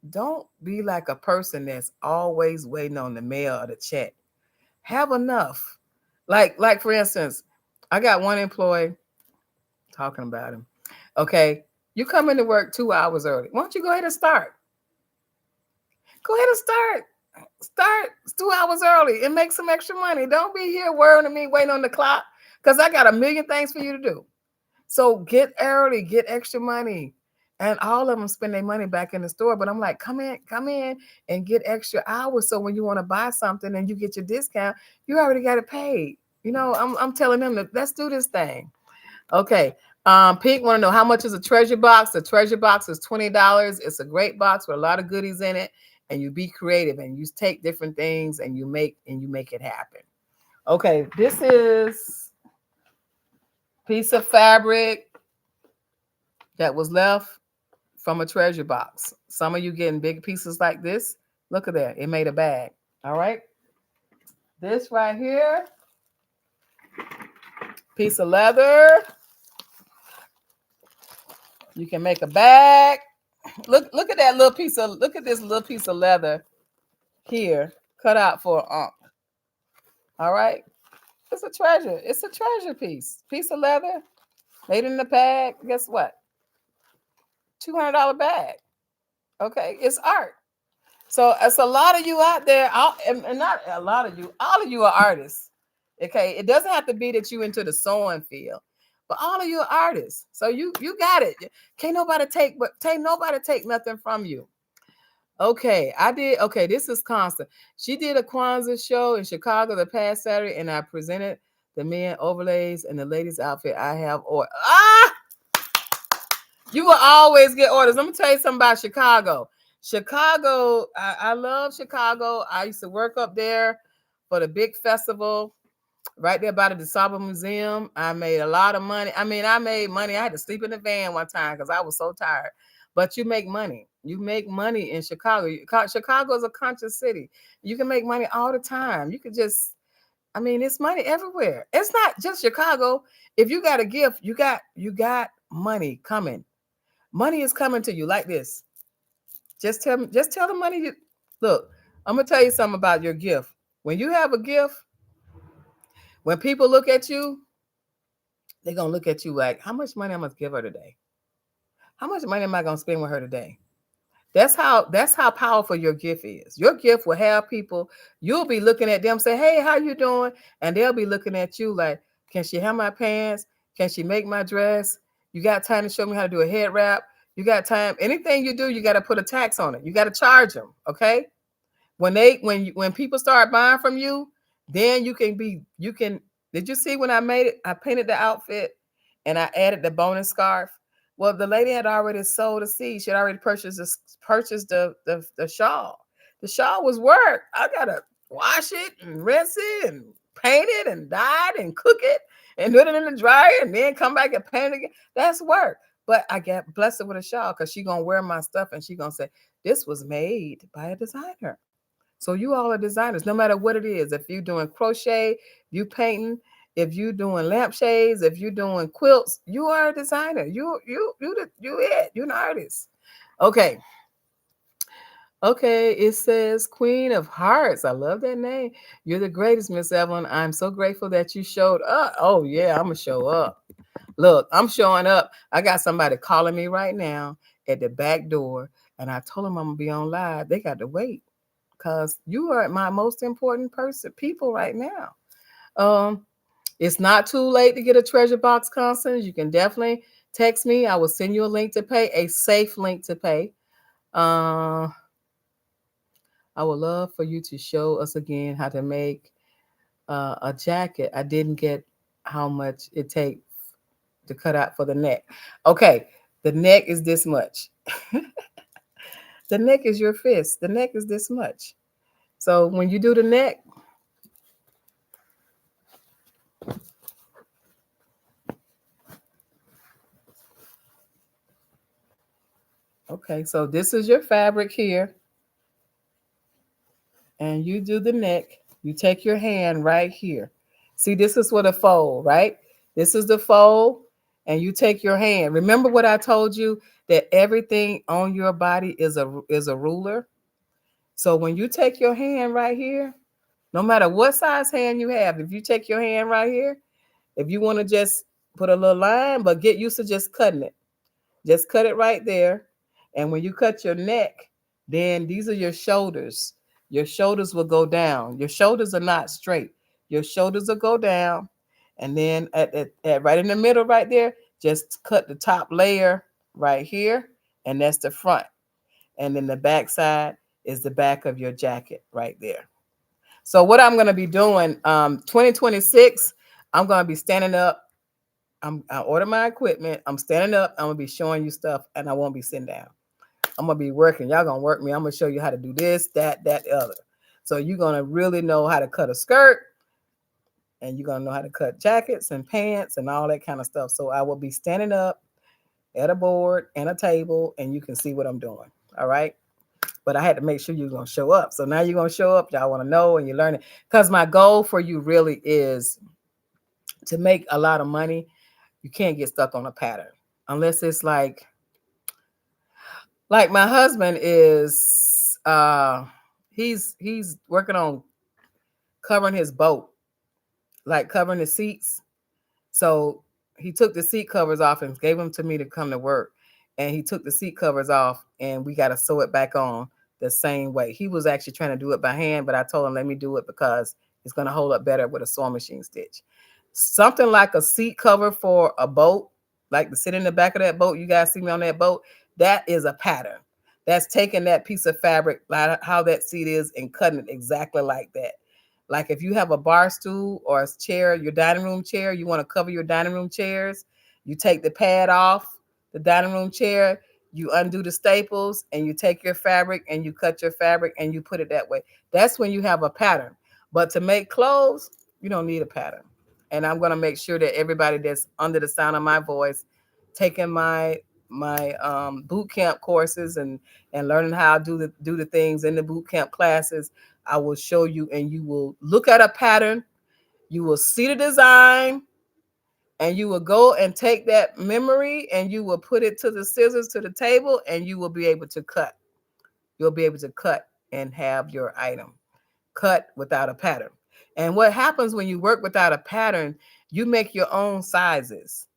be like a person that's always waiting on the mail or the check. Have enough. Like for instance, I got one employee talking about him. Okay, you come into work 2 hours early. Why don't you go ahead and start? Go ahead and start. Start 2 hours early and make some extra money. Don't be here worrying me waiting on the clock because I got a million things for you to do. So get early, get extra money. And all of them spend their money back in the store. But I'm like, come in and get extra hours. So when you want to buy something and you get your discount, you already got it paid. You know, I'm telling them that let's do this thing. Okay. Pink want to know how much is a treasure box. The treasure box is $20. It's a great box with a lot of goodies in it. And you be creative and you take different things and you make it happen. Okay, this is piece of fabric that was left from a treasure box. Some of you getting big pieces like this. Look at that. It made a bag. All right. This right here, piece of leather. You can make a bag. Look at that little piece of, look at this little piece of leather here, cut out for an unk. All right. It's a treasure. It's a treasure piece. Piece of leather made in the bag. Guess what? $200 bag. Okay. It's art. So it's a lot of you out there, and not a lot of you, all of you are artists. Okay. It doesn't have to be that you into the sewing field, but all of you are artists. So you got it. Can't nobody take nothing from you. Okay, I did. Okay, this is Constant. She did a Kwanzaa show in Chicago the past Saturday, and I presented the men overlays and the ladies outfit. I have or you will always get orders. Let me tell you something about Chicago. Chicago, I love Chicago. I used to work up there for the big festival right there by the DeSable Museum. I made a lot of money. I made money. I had to sleep in the van one time because I was so tired. But you make money. You make money in Chicago. Chicago is a conscious city. You can make money all the time. You could just, it's money everywhere. It's not just Chicago. If you got a gift, you got money coming. Money is coming to you like this. Just tell the money you look. I'm gonna tell you something about your gift. When you have a gift, when people look at you, they're gonna look at you like, how much money I'm gonna give her today? How much money am I gonna spend with her today? That's how powerful your gift is. Your gift will have people, you'll be looking at them, say, hey, how you doing? And they'll be looking at you like, can she have my pants? Can she make my dress? You got time to show me how to do a head wrap? You got time? Anything you do, you got to put a tax on it. You got to charge them. Okay. When people start buying from you, then you can. Did you see when I made it? I painted the outfit and I added the bonus scarf. Well, the lady had already sold a seed. She had already purchased the shawl. The shawl was work. I gotta wash it and rinse it and paint it and dye it and cook it and put it in the dryer and then come back and paint it again. That's work. But I got blessed with a shawl because she gonna wear my stuff and she gonna say, this was made by a designer. So you all are designers, no matter what it is. If you're doing crochet, you painting, if you're doing lampshades, if you're doing quilts, you are a designer. You're an artist. Okay. Okay, it says Queen of Hearts. I love that name. You're the greatest, Miss Evelyn. I'm so grateful that you showed up. Oh, yeah, I'm going to show up. Look, I'm showing up. I got somebody calling me right now at the back door, and I told them I'm going to be on live. They got to wait because you are my most important people right now. It's not too late to get a treasure box, Constance. You can definitely text me. I will send you a link to pay, a safe link to pay. I would love for you to show us again how to make a jacket. I didn't get how much it takes to cut out for the neck. Okay, the neck is this much. The neck is your fist. The neck is this much. So when you do the neck, okay, so this is your fabric here. And you do the neck. You take your hand right here. See, this is what a fold, right? This is the fold, and you take your hand. Remember what I told you, that everything on your body is a ruler. So when you take your hand right here, no matter what size hand you have, if you take your hand right here, if you want to just put a little line, but get used to just cutting it. Just cut it right there. And when you cut your neck, then these are your shoulders. Your shoulders will go down. Your shoulders are not straight. Your shoulders will go down. And then at right in the middle right there, just cut the top layer right here. And that's the front. And then the back side is the back of your jacket right there. So what I'm going to be doing, 2026, I'm going to be standing up. I order my equipment. I'm standing up. I'm gonna be showing you stuff, and I won't be sitting down. I'm gonna be working. Y'all gonna work me. I'm gonna show you how to do this, that, other. So you're gonna really know how to cut a skirt, and you're gonna know how to cut jackets and pants and all that kind of stuff. So I will be standing up at a board and a table, and you can see what I'm doing. All right. But I had to make sure you're gonna show up. So now you're gonna show up. Y'all want to know, and you're learning. Because my goal for you really is to make a lot of money. You can't get stuck on a pattern unless it's like my husband is he's working on covering his boat, like covering the seats. So he took the seat covers off and gave them to me to come to work, and he took the seat covers off and we got to sew it back on the same way. He was actually trying to do it by hand, but I told him let me do it because it's going to hold up better with a sewing machine stitch. Something like a seat cover for a boat, like to sit in the back of that boat. You guys see me on that boat. That is a pattern. That's taking that piece of fabric, like how that seat is, and cutting it exactly like that. Like if you have a bar stool or a chair, your dining room chair, you want to cover your dining room chairs, you take the pad off the dining room chair, you undo the staples, and you take your fabric and you cut your fabric and you put it that way. That's when you have a pattern. But to make clothes, you don't need a pattern. And I'm going to make sure that everybody that's under the sound of my voice taking my boot camp courses and learning how to do the things in the boot camp classes, I will show you, and you will look at a pattern, you will see the design, and you will go and take that memory and you will put it to the scissors to the table, and you will be able to cut. You'll be able to cut and have your item cut without a pattern. And what happens when you work without a pattern, you make your own sizes,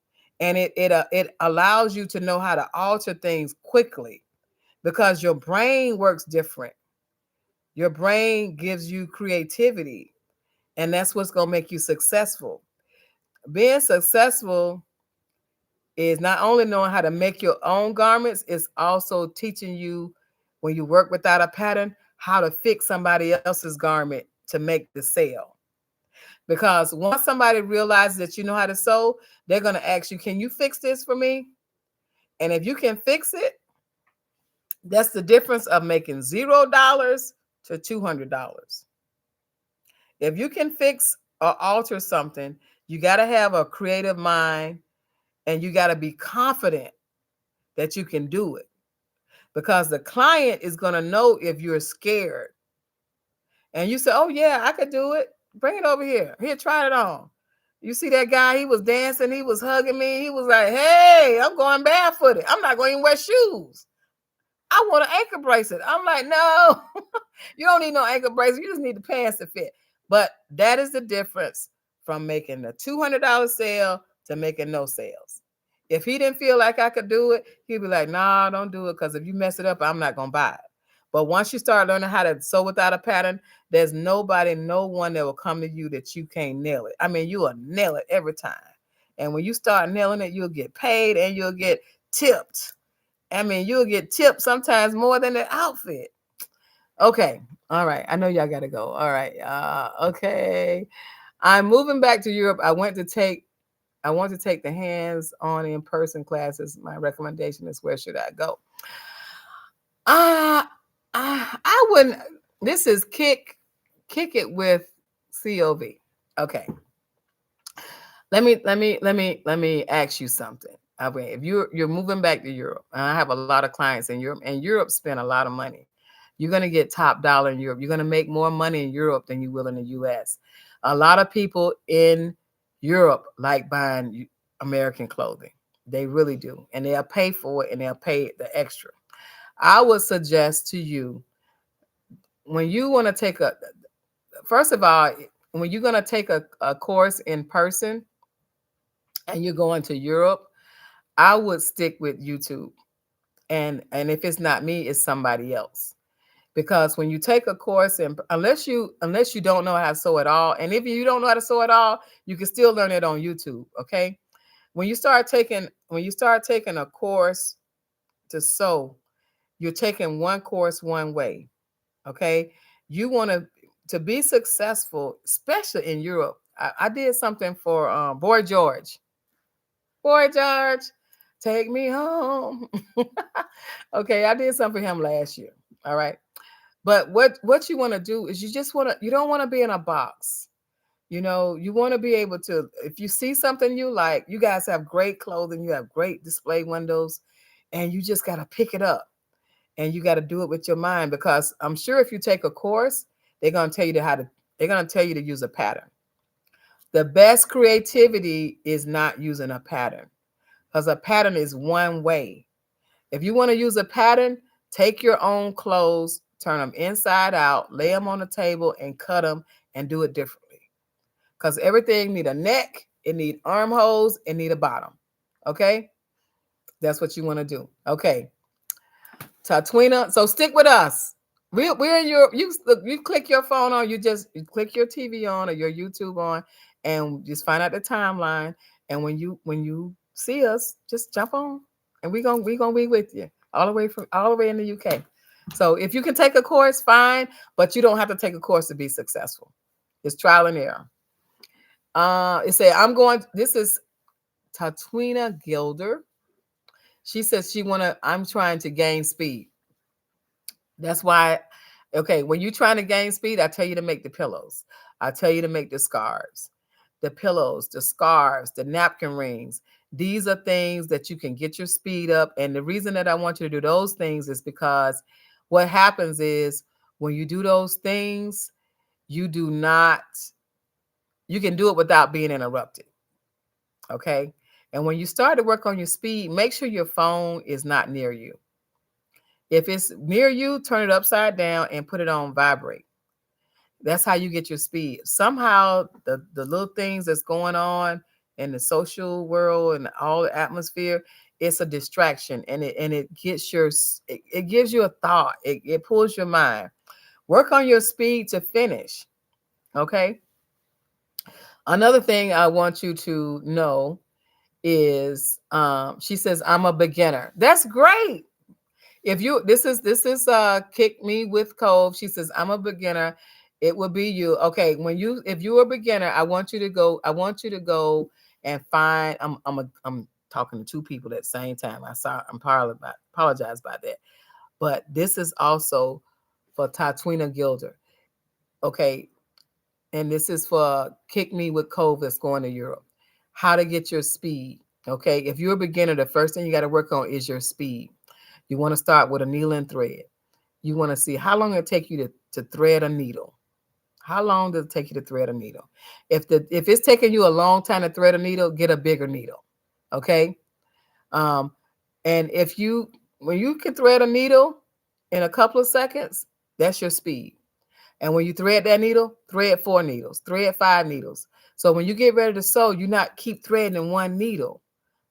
and it allows you to know how to alter things quickly because your brain works different. Your brain gives you creativity, and that's what's going to make you successful. Being successful is not only knowing how to make your own garments, it's also teaching you, when you work without a pattern, how to fix somebody else's garment to make the sale. Because once somebody realizes that you know how to sew, they're going to ask you, can you fix this for me? And if you can fix it, that's the difference of making $0 to $200. If you can fix or alter something, you got to have a creative mind, and you got to be confident that you can do it, because the client is going to know if you're scared. And you say, oh, yeah, I could do it. Bring it over here. Here, try it on. You see that guy, he was dancing, he was hugging me. He was like, hey, I'm going barefooted. I'm not going to even wear shoes. I want an ankle bracelet. I'm like, no, you don't need no ankle bracelet. You just need the pants to fit. But that is the difference from making a $200 sale to making no sales. If he didn't feel like I could do it, he'd be like, nah, don't do it, because if you mess it up, I'm not going to buy it. But once you start learning how to sew without a pattern, there's no one that will come to you that you can't nail it. I mean, you will nail it every time. And when you start nailing it, you'll get paid and you'll get tipped. I mean, you'll get tipped sometimes more than the outfit. Okay. All right. I know y'all got to go. All right. Okay. I'm moving back to Europe. I want to take the hands-on in-person classes. My recommendation is, where should I go? I wouldn't. This is kick it with COV. Okay. Let me ask you something. Okay, if you're moving back to Europe, and I have a lot of clients in Europe, and Europe spend a lot of money. You're going to get top dollar in Europe. You're going to make more money in Europe than you will in the US. A lot of people in Europe like buying American clothing. They really do. And they'll pay for it, and they'll pay the extra. I would suggest to you, when you want to first of all, when you're going to take a course in person and you're going to Europe, I would stick with YouTube. And if it's not me, it's somebody else. Because when you take a course, and unless you don't know how to sew at all, and if you don't know how to sew at all, you can still learn it on YouTube. Okay. When you start taking a course to sew, you're taking one course one way. Okay. You want to be successful, especially in Europe. I did something for Boy George. Boy George, take me home. Okay, I did something for him last year. All right. But what you want to do is, you don't want to be in a box. You want to be able to, if you see something you like, you guys have great clothing, you have great display windows, and you just got to pick it up, and you got to do it with your mind, because I'm sure if you take a course, they're going to tell you to use a pattern. The best creativity is not using a pattern, because a pattern is one way. If you want to use a pattern, take your own clothes, turn them inside out, lay them on the table, and cut them, and do it differently. Because everything need a neck, it need armholes, it need a bottom. Okay? That's what you want to do. Okay. Tatwina, so stick with us. We're in Europe. You click your phone on, you click your TV on or your YouTube on, and just find out the timeline. And when you see us, just jump on, and we're gonna be with you all the way in the UK. So if you can take a course, fine, but you don't have to take a course to be successful. It's trial and error. This is Tatwina Gilder. She says I'm trying to gain speed. That's why, okay, when you're trying to gain speed, I tell you to make the pillows. I tell you to make the scarves, the pillows, the scarves, the napkin rings. These are things that you can get your speed up. And the reason that I want you to do those things is because what happens is, when you do those things, you can do it without being interrupted. Okay. And when you start to work on your speed, make sure your phone is not near you. If it's near you, turn it upside down and put it on vibrate. That's how you get your speed. Somehow the little things that's going on in the social world and all the atmosphere, it's a distraction, and it gets it gives you a thought. It pulls your mind. Work on your speed to finish. Okay. Another thing I want you to know is she says, I'm a beginner. That's great. If you this is Kick Me with Cove. She says, I'm a beginner. It will be you. Okay, if you're a beginner, I want you to go and find. I'm talking to two people at the same time. Apologize about that. But this is also for Tatwina Gilder. Okay, and this is for Kick Me with Cove that's going to Europe. How to get your speed. Okay, if you're a beginner, the first thing you got to work on is your speed. You want to start with a needle and thread. You want to see how long it take you to thread a needle. How long does it take you to thread a needle? If it's taking you a long time to thread a needle, get a bigger needle. Okay. And when you can thread a needle in a couple of seconds, that's your speed. And when you thread that needle, thread 4 needles, thread 5 needles. So when you get ready to sew, you not keep threading in one needle.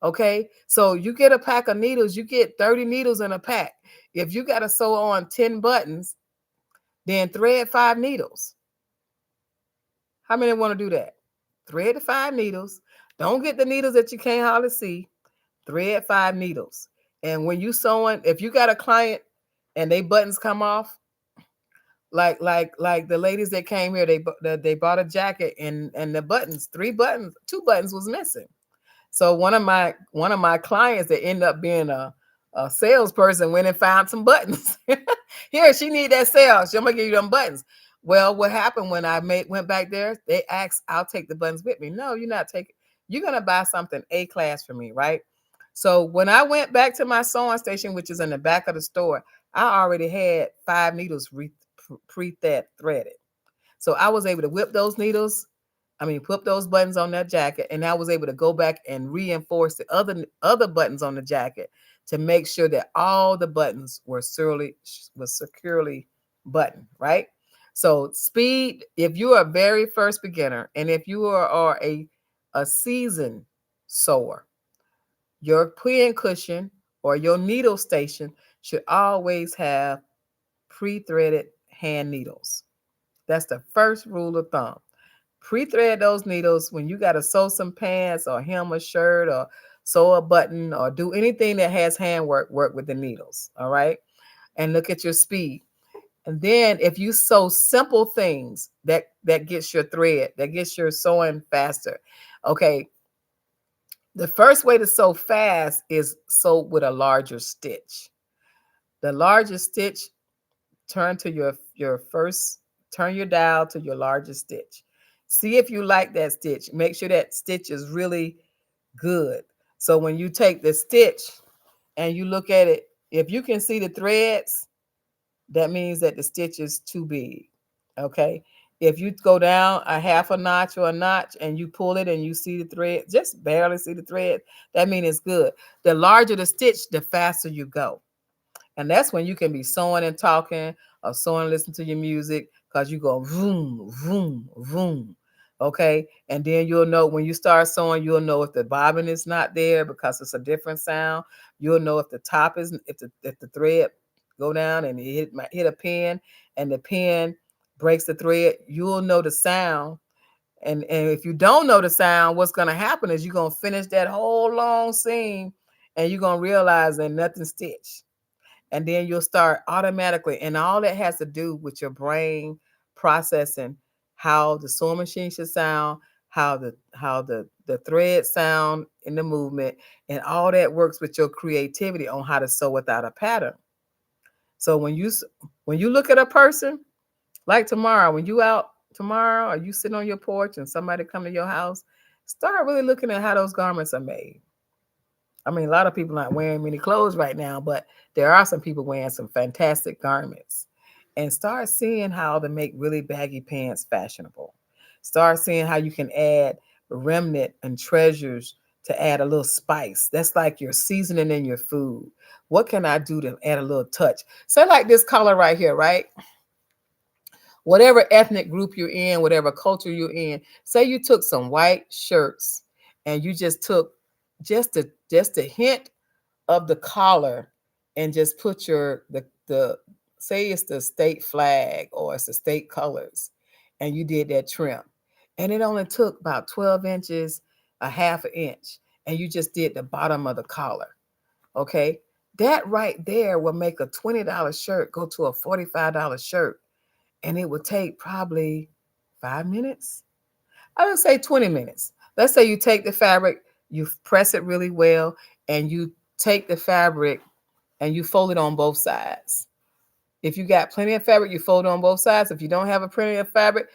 Okay. So you get a pack of needles, you get 30 needles in a pack. If you got to sew on 10 buttons, then thread 5 needles. How many want to do that? Thread the 5 needles. Don't get the needles that you can't hardly see. Thread 5 needles. And when you sewing, if you got a client and they buttons come off, like the ladies that came here, they bought a jacket and the buttons, 3 buttons, 2 buttons was missing. So one of my clients that ended up being a salesperson went and found some buttons. Here, she need that sale. She's gonna give you them buttons. Well, what happened when I went back there? They asked, I'll take the buttons with me. No, you're not taking. You're gonna buy something A class for me, right? So when I went back to my sewing station, which is in the back of the store, I already had 5 needles pre-threaded. So I was able to whip those needles. Put those buttons on that jacket, and I was able to go back and reinforce the other buttons on the jacket to make sure that all the buttons were securely buttoned, right? So speed, if you are a very first beginner, and if you are a seasoned sewer, your pin cushion or your needle station should always have pre-threaded hand needles. That's the first rule of thumb. Pre-thread those needles when you got to sew some pants or hem a shirt or sew a button or do anything that has handwork, work with the needles. All right. And look at your speed. And then if you sew simple things that gets your thread, that gets your sewing faster. Okay. The first way to sew fast is sew with a larger stitch. The larger stitch, turn your dial to your largest stitch. See if you like that stitch. Make sure that stitch is really good. So when you take the stitch and you look at it, if you can see the threads, that means that the stitch is too big. Okay. If you go down a half a notch or a notch and you pull it and you see the thread, just barely see the thread, that means it's good. The larger the stitch, the faster you go. And that's when you can be sewing and talking or sewing and listening to your music, because you go vroom, vroom, vroom. Okay. And then you'll know when you start sewing, you'll know if the bobbin is not there because it's a different sound. You'll know if the top is, if the thread go down and it hit a pin and the pin breaks the thread, you'll know the sound. And if you don't know the sound, what's going to happen is you're going to finish that whole long seam and you're going to realize that nothing stitched. And then you'll start automatically, and all that has to do with your brain processing how the sewing machine should sound, how the thread sound in the movement, and all that works with your creativity on how to sew without a pattern. So when you look at a person, like tomorrow, when you out tomorrow or you sit on your porch and somebody come to your house, start really looking at how those garments are made. A lot of people not wearing many clothes right now, but there are some people wearing some fantastic garments. And start seeing how to make really baggy pants fashionable. Start seeing how you can add remnant and treasures to add a little spice. That's like your seasoning in your food. What can I do to add a little touch? Say like this color right here, right? Whatever ethnic group you're in, whatever culture you're in, say you took some white shirts and you just took just a hint of the collar and just put the say it's the state flag or it's the state colors, and you did that trim, and it only took about 12 inches, a half an inch, and you just did the bottom of the collar. Okay, that right there will make a $20 shirt go to a $45 shirt, and it would take probably 5 minutes. I would say 20 minutes. Let's say you take the fabric, you press it really well, and you take the fabric and you fold it on both sides. If you got plenty of fabric, you fold it on both sides. If you don't have a plenty of fabric,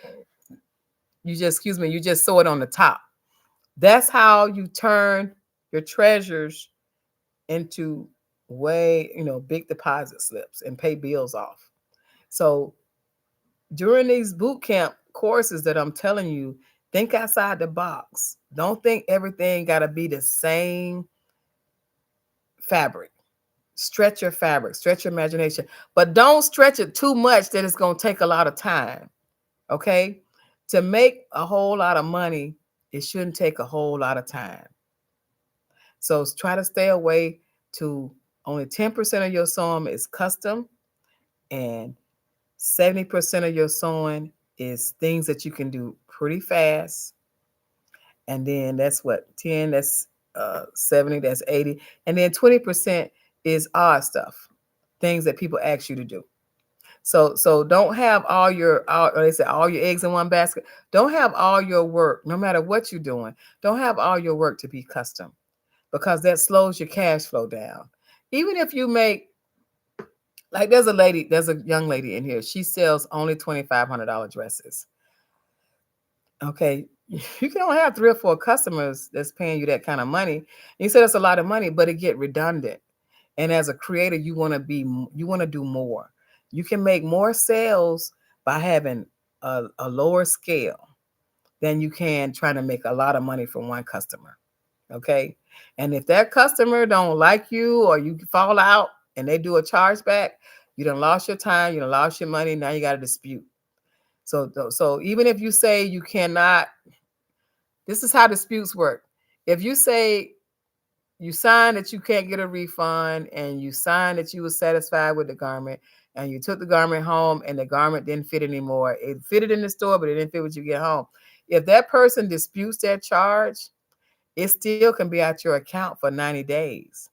you just sew it on the top. That's how you turn your treasures into big deposit slips and pay bills off. So during these boot camp courses that I'm telling you, think outside the box. Don't think everything got to be the same fabric. Stretch your fabric, stretch your imagination, but don't stretch it too much that it's going to take a lot of time. Okay? To make a whole lot of money, it shouldn't take a whole lot of time. So try to stay away to only 10% of your sewing is custom, and 70% of your sewing is things that you can do pretty fast. And then that's what 10, that's 70, that's 80. And then 20% is odd stuff, things that people ask you to do. So don't have all your eggs in one basket. Don't have all your work, no matter what you're doing. Don't have all your work to be custom, because that slows your cash flow down. Even if you make, like, there's a young lady in here. She sells only $2,500 dresses. Okay, you can only have 3 or 4 customers that's paying you that kind of money. You said it's a lot of money, but it get redundant. And as a creator, you want to do more. You can make more sales by having a lower scale than you can trying to make a lot of money from one customer. Okay. And if that customer don't like you, or you fall out and they do a chargeback, you done lost your time, you done lost your money. Now you got a dispute. So even if you say you cannot, this is how disputes work. If you say you sign that you can't get a refund, and you sign that you were satisfied with the garment, and you took the garment home and the garment didn't fit anymore. It fitted in the store, but it didn't fit when you get home. If that person disputes that charge, it still can be out your account for 90 days.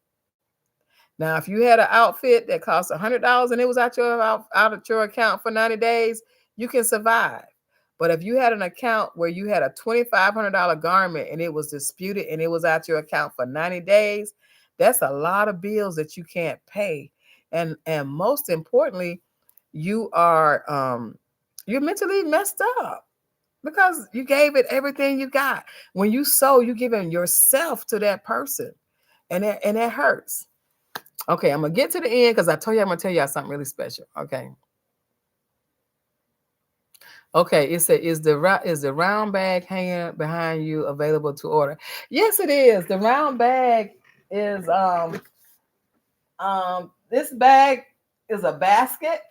Now, if you had an outfit that cost $100 and it was out of your account for 90 days, you can survive. But if you had an account where you had a $2,500 garment and it was disputed and it was out your account for 90 days, that's a lot of bills that you can't pay. And most importantly, you're mentally messed up, because you gave it everything you got. When you sew, you're giving yourself to that person, and that hurts. Okay, I'm gonna get to the end because I told you I'm gonna tell y'all something really special. Okay. Okay, it said, is the round bag hanging behind you available to order? Yes, it is. The round bag is this bag is a basket,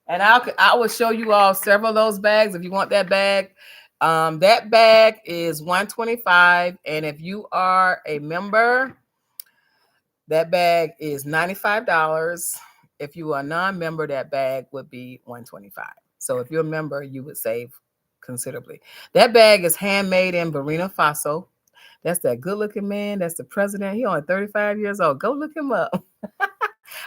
and I will show you all several of those bags if you want that bag. That bag is $125, and if you are a member, that bag is $95. If you are a non-member, that bag would be $125. So if you're a member, you would save considerably. That bag is handmade in Burkina Faso. That's that good-looking man. That's the president. He only 35 years old. Go look him up.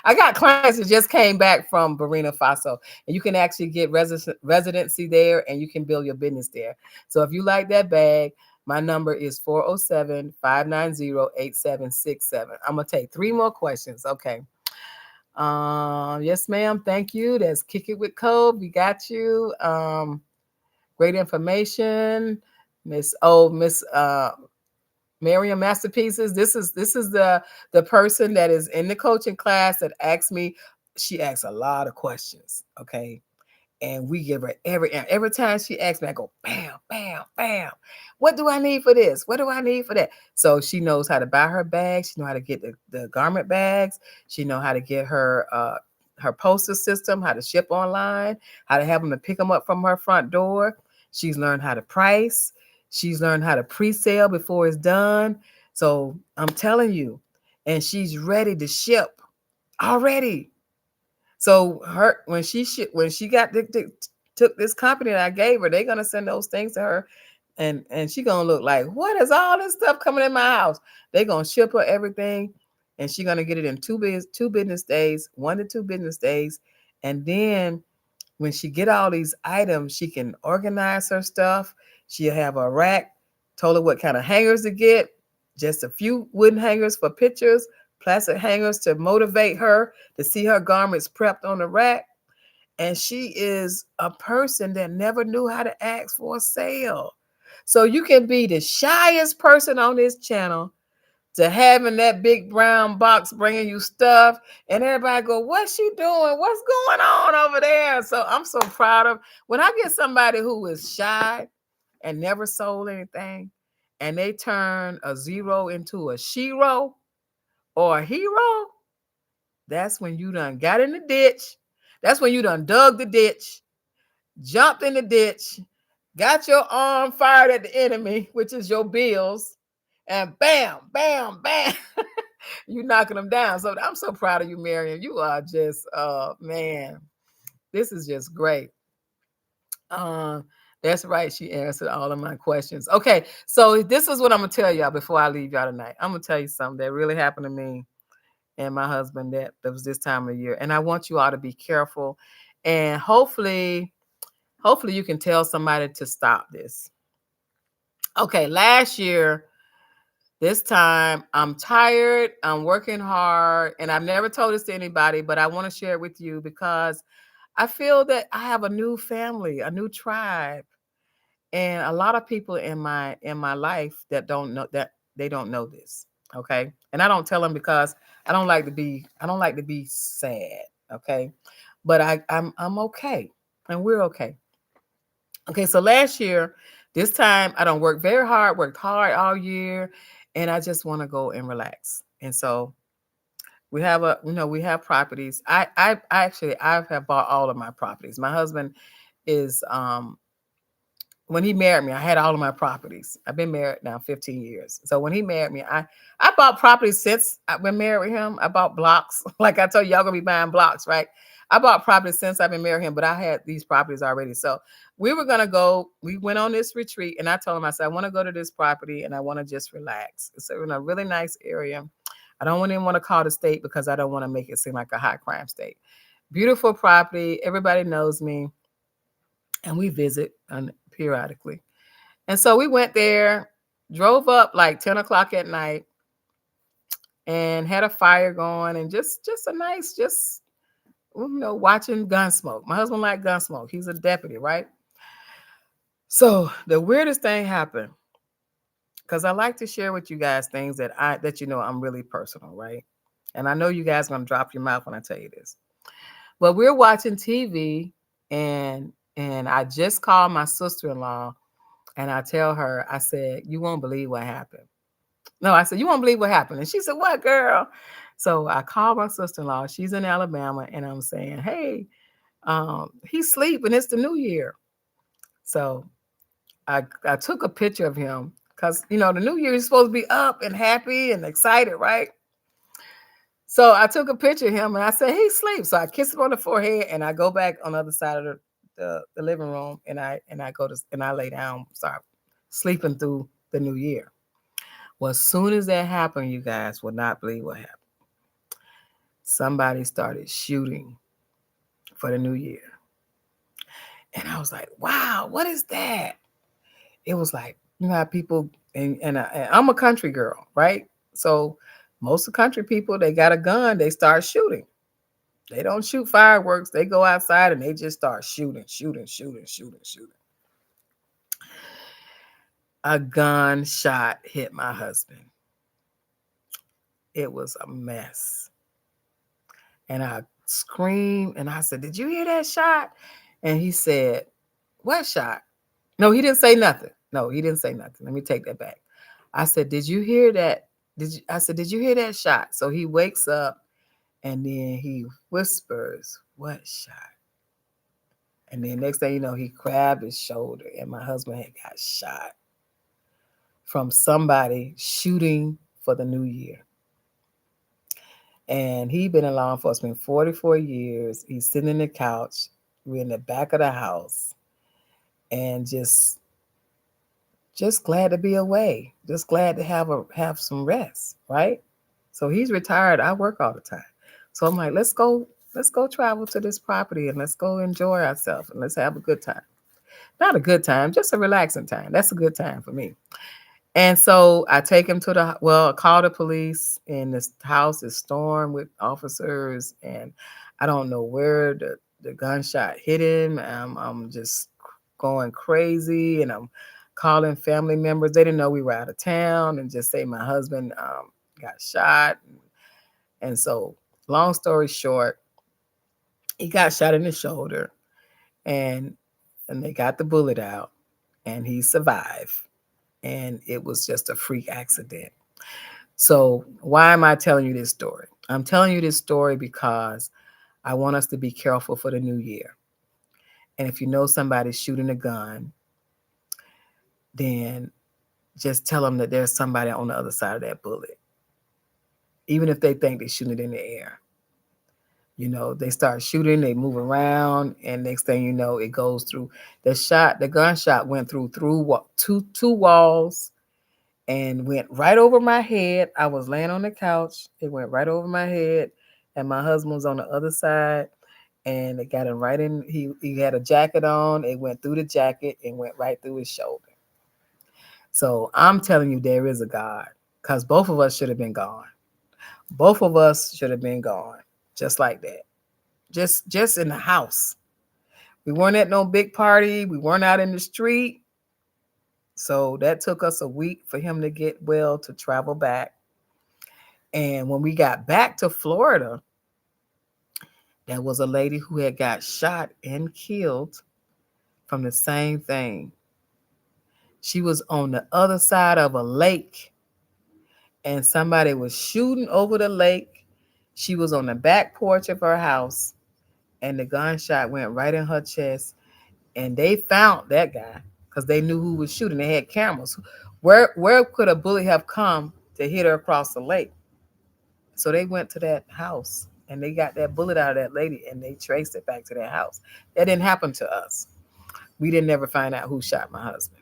I got clients that just came back from Burkina Faso, and you can actually get residency there, and you can build your business there. So if you like that bag, my number is 407-590-8767. I'm going to take 3 more questions. Okay. Yes, ma'am. Thank you. That's Kick It with Code. We got you. Great information. Miss Miriam Masterpieces. This is the person that is in the coaching class that asked me. She asks a lot of questions. Okay. And we give her every time she asks me, I go, bam, bam, bam. What do I need for this? What do I need for that? So she knows how to buy her bags. She knows how to get the garment bags. She knows how to get her postal system, how to ship online, how to have them to pick them up from her front door. She's learned how to price. She's learned how to pre-sale before it's done. So I'm telling you, and she's ready to ship already. So when she took this company that I gave her, they're gonna send those things to her, and she gonna look like, what is all this stuff coming in my house? They're gonna ship her everything, and she's gonna get it in two business days, 1 to 2 business days, and then when she get all these items, she can organize her stuff. She'll have a rack. Told her what kind of hangers to get. Just a few wooden hangers for pictures, plastic hangers to motivate her to see her garments prepped on the rack. And she is a person that never knew how to ask for a sale. So you can be the shyest person on this channel to having that big brown box bringing you stuff, and everybody go, what's she doing? What's going on over there? So I'm so proud of when I get somebody who is shy and never sold anything, and they turn a zero into a shero or a hero. That's when you done got in the ditch. That's when you done dug the ditch, jumped in the ditch, got your arm fired at the enemy, which is your bills, and bam, bam, bam, you knocking them down. So I'm so proud of you, Miriam. You are just, man, this is just great. That's right. She answered all of my questions. Okay, so this is what I'm gonna tell y'all before I leave y'all tonight. I'm gonna tell you something that really happened to me and my husband that was this time of year, and I want you all to be careful, and hopefully you can tell somebody to stop this. Okay, last year, this time, I'm tired, I'm working hard, and I've never told this to anybody, but I want to share it with you because I feel that I have a new family, a new tribe, and a lot of people in my life that don't know that they don't know this. Okay, and I don't tell them because I don't like to be sad. Okay, but I'm okay, and we're okay. Okay, so last year, this time I don't work very hard, worked hard all year, and I just want to go and relax. And so we have properties. I have bought all of my properties. My husband is when he married me, I had all of my properties. I've been married now 15 years. So when he married me, I bought properties since I've been married with him. I bought blocks. Like I told you, y'all gonna be buying blocks, right? I bought properties since I've been married with him, but I had these properties already. So we went on this retreat, and I told him, I said, I want to go to this property and I want to just relax. It's in a really nice area. I don't even want to call the state because I don't want to make it seem like a high crime state. Beautiful property. Everybody knows me. And we visit periodically. And so we went there, drove up like 10 o'clock at night, and had a fire going, and just a nice, just watching Gunsmoke. My husband liked Gunsmoke. He's a deputy, right? So the weirdest thing happened, because I like to share with you guys things that I'm really personal, right? And I know you guys are gonna drop your mouth when I tell you this. But we're watching TV, and I just called my sister-in-law, and I tell her, I said, you won't believe what happened. No, I said, you won't believe what happened. And she said, what, girl? So I called my sister-in-law. She's in Alabama, and I'm saying, hey, he's sleeping. It's the new year. So I took a picture of him because, the new year is supposed to be up and happy and excited, right? So I took a picture of him, and I said, he sleeps. So I kissed him on the forehead, and I go back on the other side of the living room, and I lay down, start sleeping through the new year. Well, as soon as that happened, you guys would not believe what happened. Somebody started shooting for the new year. And I was like, wow, what is that? It was like, how people, and I'm a country girl, right? So most of the country people, they got a gun, they start shooting. They don't shoot fireworks. They go outside and they just start shooting. A gunshot hit my husband. It was a mess. And I screamed, and I said, did you hear that shot? And he said, "What shot?" No, he didn't say nothing. No, he didn't say nothing. Let me take that back. I said, "Did you hear that? I said, "Did you hear that shot?" So he wakes up and then he whispers, "What shot?" And then next thing you know, he grabbed his shoulder, and my husband had got shot from somebody shooting for the new year. And he'd been in law enforcement 44 years. He's sitting in the couch. We're in the back of the house, and just glad to be away. Just glad to have some rest, right? So he's retired. I work all the time. So I'm like, let's go travel to this property and let's go enjoy ourselves and let's have a good time. Not a good time, just a relaxing time. That's a good time for me. And so I take him to I call the police, and this house is stormed with officers, and I don't know where the gunshot hit him. I'm just going crazy, and I'm calling family members. They didn't know we were out of town, and just say my husband got shot. And so, long story short, he got shot in the shoulder, and they got the bullet out, and he survived. And it was just a freak accident. So, why am I telling you this story? I'm telling you this story because I want us to be careful for the new year. And if you know somebody's shooting a gun, then just tell them that there's somebody on the other side of that bullet. Even if they think they're shooting it in the air. You know, they start shooting, they move around, and next thing you know, it goes through the gunshot went through two walls and went right over my head. I was laying on the couch. It went right over my head, and my husband was on the other side, and it got him right in. He had a jacket on. It went through the jacket and went right through his shoulder. So I'm telling you, there is a God, because both of us should have been gone. Both of us should have been gone, just like that. Just in the house. We weren't at no big party. We weren't out in the street. So that took us a week for him to get well to travel back. And when we got back to Florida, there was a lady who had got shot and killed from the same thing. She was on the other side of a lake, and somebody was shooting over the lake. She was on the back porch of her house, and the gunshot went right in her chest. And they found that guy because they knew who was shooting. They had cameras. Where could a bullet have come to hit her across the lake? So they went to that house and they got that bullet out of that lady and they traced it back to that house. That didn't happen to us. We didn't ever find out who shot my husband.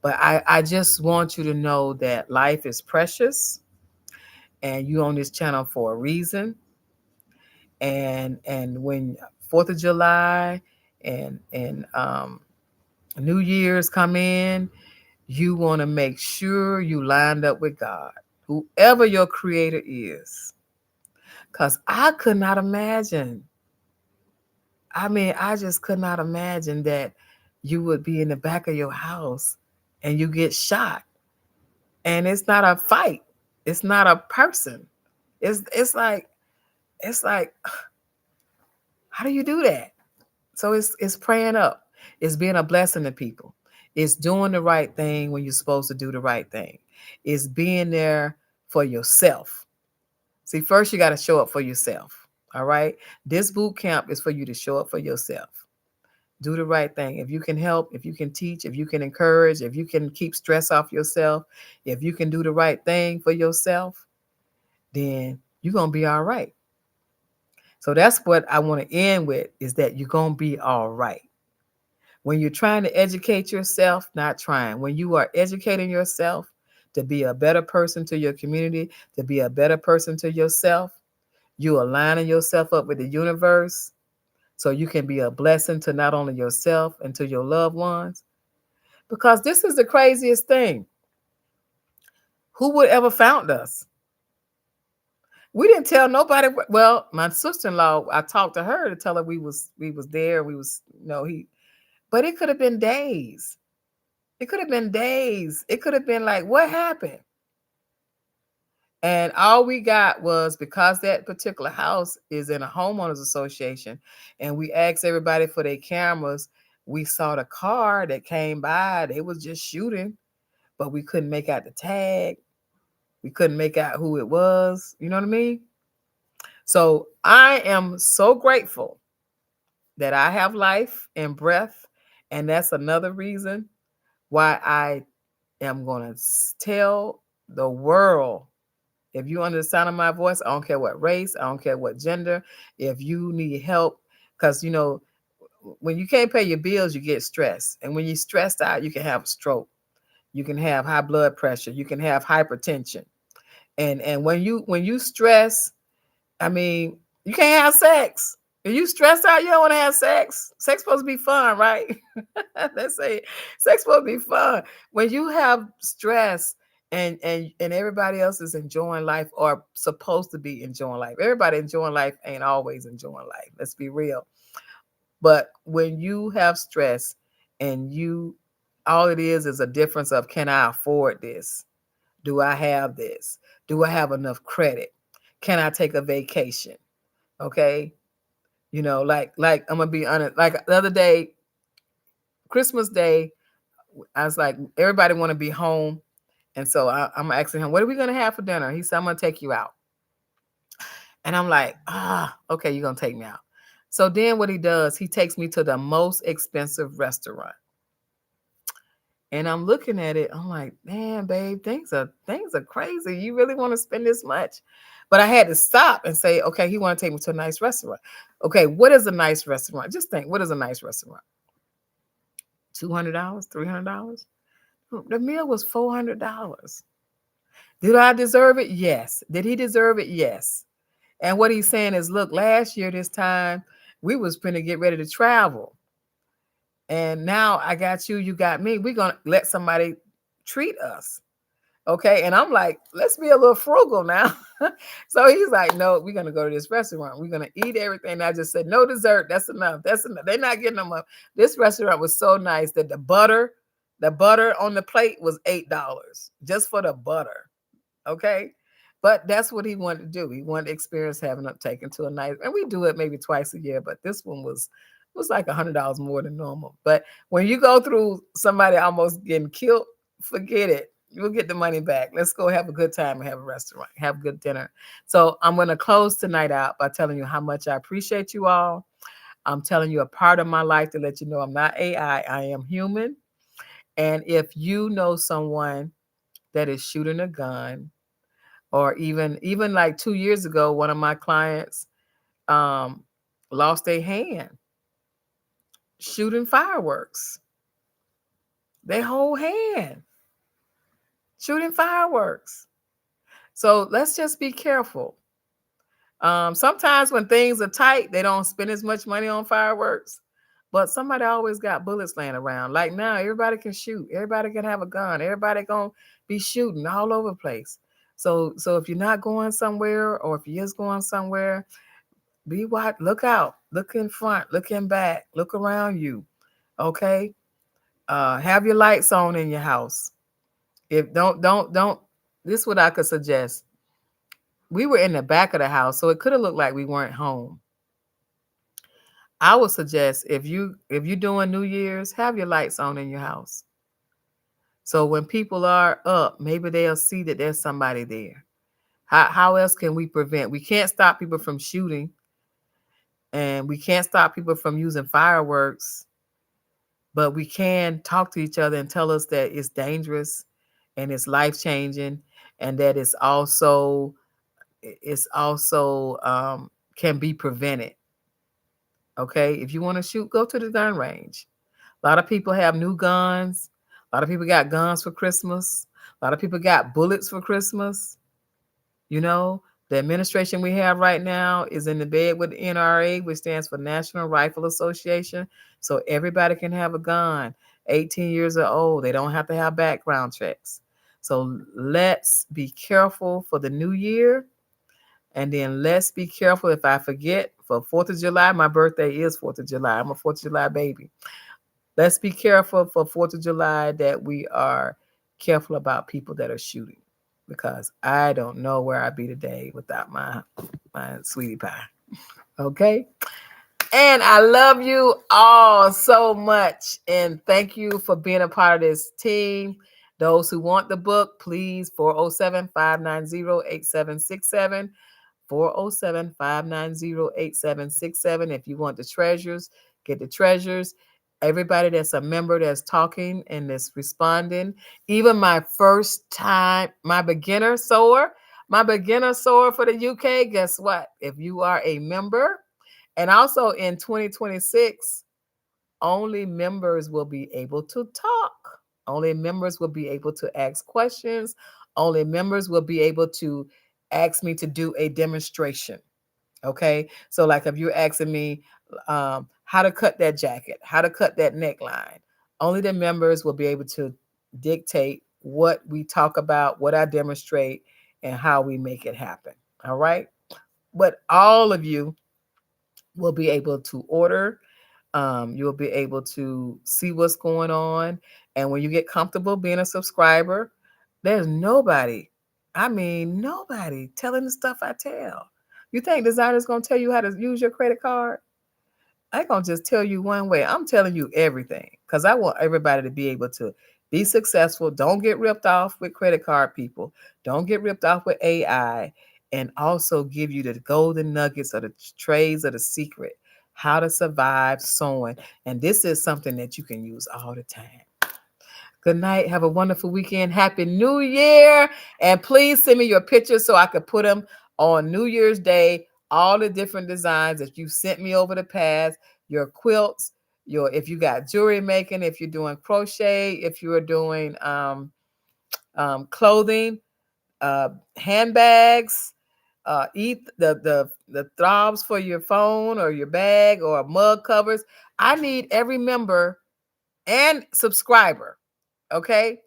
But I just want you to know that life is precious and you on this channel for a reason. And when 4th of July and New Year's come in, you want to make sure you lined up with God, whoever your creator is. Because I could not imagine. I mean, I just could not imagine that you would be in the back of your house and you get shot. And it's not a fight. It's not a person. It's like how do you do that? So it's praying up. It's being a blessing to people. It's doing the right thing when you're supposed to do the right thing. It's being there for yourself. See, first you got to show up for yourself. All right. This boot camp is for you to show up for yourself. Do the right thing. If you can help, if you can teach, if you can encourage, if you can keep stress off yourself, if you can do the right thing for yourself, then you're going to be all right. So that's what I want to end with, is that you're going to be all right. When you're trying to educate yourself, not trying, when you are educating yourself to be a better person to your community, to be a better person to yourself, you aligning yourself up with the universe so you can be a blessing to not only yourself and to your loved ones. Because this is the craziest thing. Who would ever found us? We didn't tell nobody. Well, my sister-in-law, I talked to her to tell her we was there. We was, but it could have been days. It could have been days. It could have been like, what happened? And all we got was, because that particular house is in a homeowners association, and we asked everybody for their cameras. We saw the car that came by. They was just shooting, but we couldn't make out the tag. We couldn't make out who it was. You know what I mean? So I am so grateful that I have life and breath. And that's another reason why I am going to tell the world, if you under the sound of my voice, I don't care what race, I don't care what gender, if you need help, because, when you can't pay your bills, you get stressed. And when you're stressed out, you can have a stroke. You can have high blood pressure. You can have hypertension. And when you stress, I mean, you can't have sex. If you stressed out, you don't want to have sex. Sex supposed to be fun, right? Let's say sex supposed to be fun. When you have stress and everybody else is enjoying life, or supposed to be enjoying life. Everybody enjoying life ain't always enjoying life. Let's be real. But when you have stress and all it is a difference of, can I afford this? Do I have this? Do I have enough credit? Can I take a vacation? Okay. Like I'm gonna be honest. Like the other day, Christmas Day, I was like, everybody want to be home. And so I'm asking him, what are we gonna have for dinner? He said, I'm gonna take you out. And I'm like, okay, you're gonna take me out. So then what he does, he takes me to the most expensive restaurant. And I'm looking at it, I'm like, man, babe, things are crazy. You really want to spend this much? But I had to stop and say, okay, he want to take me to a nice restaurant. Okay, what is a nice restaurant? Just think, what is a nice restaurant? $200, $300? The meal was $400. Did I deserve it? Yes. Did he deserve it? Yes. And what he's saying is, look, last year this time we was finna get ready to travel. And now I got you, you got me. We're going to let somebody treat us. Okay. And I'm like, let's be a little frugal now. So he's like, no, we're going to go to this restaurant. We're going to eat everything. And I just said, no dessert. That's enough. That's enough. They're not getting them up. This restaurant was so nice that the butter on the plate was $8 just for the butter. Okay. But that's what he wanted to do. He wanted to experience having up taken to a nice, and we do it maybe twice a year, but this one was like $100 more than normal. But when you go through somebody almost getting killed, forget it. You'll get the money back. Let's go have a good time and have a restaurant, have a good dinner. So I'm going to close tonight out by telling you how much I appreciate you all. I'm telling you a part of my life to let you know I'm not AI. I am human. And if you know someone that is shooting a gun, or even like 2 years ago, one of my clients lost a hand shooting fireworks. Their whole hand shooting fireworks. So let's just be careful. Sometimes when things are tight, they don't spend as much money on fireworks. But somebody always got bullets laying around. Like now, everybody can shoot. Everybody can have a gun. Everybody gonna be shooting all over the place. So if you're not going somewhere, or if you're just going somewhere, be what, look out, look in front, look in back, look around you. Okay. Have your lights on in your house. If don't this is what I could suggest. We were in the back of the house, so it could have looked like we weren't home. I would suggest, if you're doing New Year's, have your lights on in your house. So when people are up, maybe they'll see that there's somebody there. How else can we prevent? We can't stop people from shooting, and we can't stop people from using fireworks, but we can talk to each other and tell us that it's dangerous and it's life-changing, and that it's also can be prevented. Okay, if you want to shoot, go to the gun range. A lot of people have new guns. A lot of people got guns for Christmas. A lot of people got bullets for Christmas. The administration we have right now is in the bed with the NRA, which stands for National Rifle Association. So everybody can have a gun, 18 years or old. They don't have to have background checks. So let's be careful for the new year. And then let's be careful, if I forget, for 4th of July. My birthday is 4th of July. I'm a 4th of July baby. Let's be careful for 4th of July that we are careful about people that are shooting. because I don't know where I'd be today without my sweetie pie. Okay. And I love you all so much. And thank you for being a part of this team. Those who want the book, please, 407-590-8767. 407-590-8767. If you want the treasures, get the treasures. Everybody that's a member that's talking and that's responding, even my first time, my beginner sewer for the UK, guess what? If you are a member, and also in 2026, only members will be able to talk. Only members will be able to ask questions. Only members will be able to ask me to do a demonstration. Okay. So, like if you're asking me how to cut that jacket, how to cut that neckline, only the members will be able to dictate what we talk about, what I demonstrate, and how we make it happen. All right. But all of you will be able to order. You'll be able to see what's going on. And when you get comfortable being a subscriber, there's nobody, nobody telling the stuff I tell. You think designers going to tell you how to use your credit card? I ain't going to just tell you one way. I'm telling you everything because I want everybody to be able to be successful. Don't get ripped off with credit card people. Don't get ripped off with AI. And also give you the golden nuggets or the trades of the secret, how to survive sewing. And this is something that you can use all the time. Good night. Have a wonderful weekend. Happy New Year. And please send me your pictures so I could put them on New Year's Day. All the different designs that you sent me over the past, your quilts, if you got jewelry making, if you're doing crochet, if you're doing clothing, handbags, eat the throbs for your phone or your bag or mug covers. I need every member and subscriber, okay,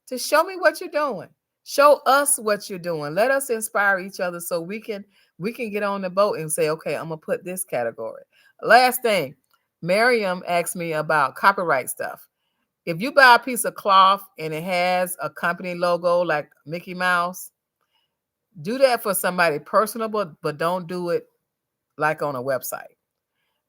to show me what you're doing. Show us what you're doing. Let us inspire each other so we can get on the boat and say, okay, I'm gonna put this category. Last thing, Miriam asked me about copyright stuff. If you buy a piece of cloth and it has a company logo like Mickey Mouse, do that for somebody personal, but don't do it like on a website.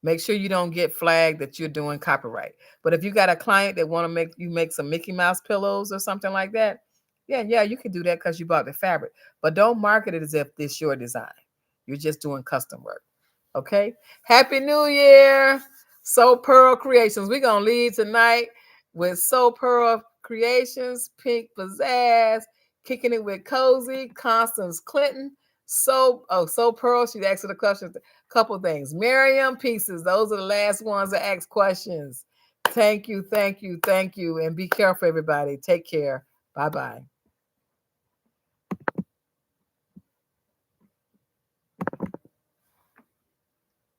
Make sure you don't get flagged that you're doing copyright. But if you got a client that want to make some Mickey Mouse pillows or something like that, yeah, you can do that because you bought the fabric. But don't market it as if this your design. You're just doing custom work. Okay? Happy New Year. Sew Pearl Creations. We're going to leave tonight with Sew Pearl Creations, Pink Pizzazz, Kicking It with Cozy, Constance Clinton. Sew Pearl. She asked the question. Couple things. Miriam Pieces. Those are the last ones that ask questions. Thank you. And be careful, everybody. Take care. Bye-bye.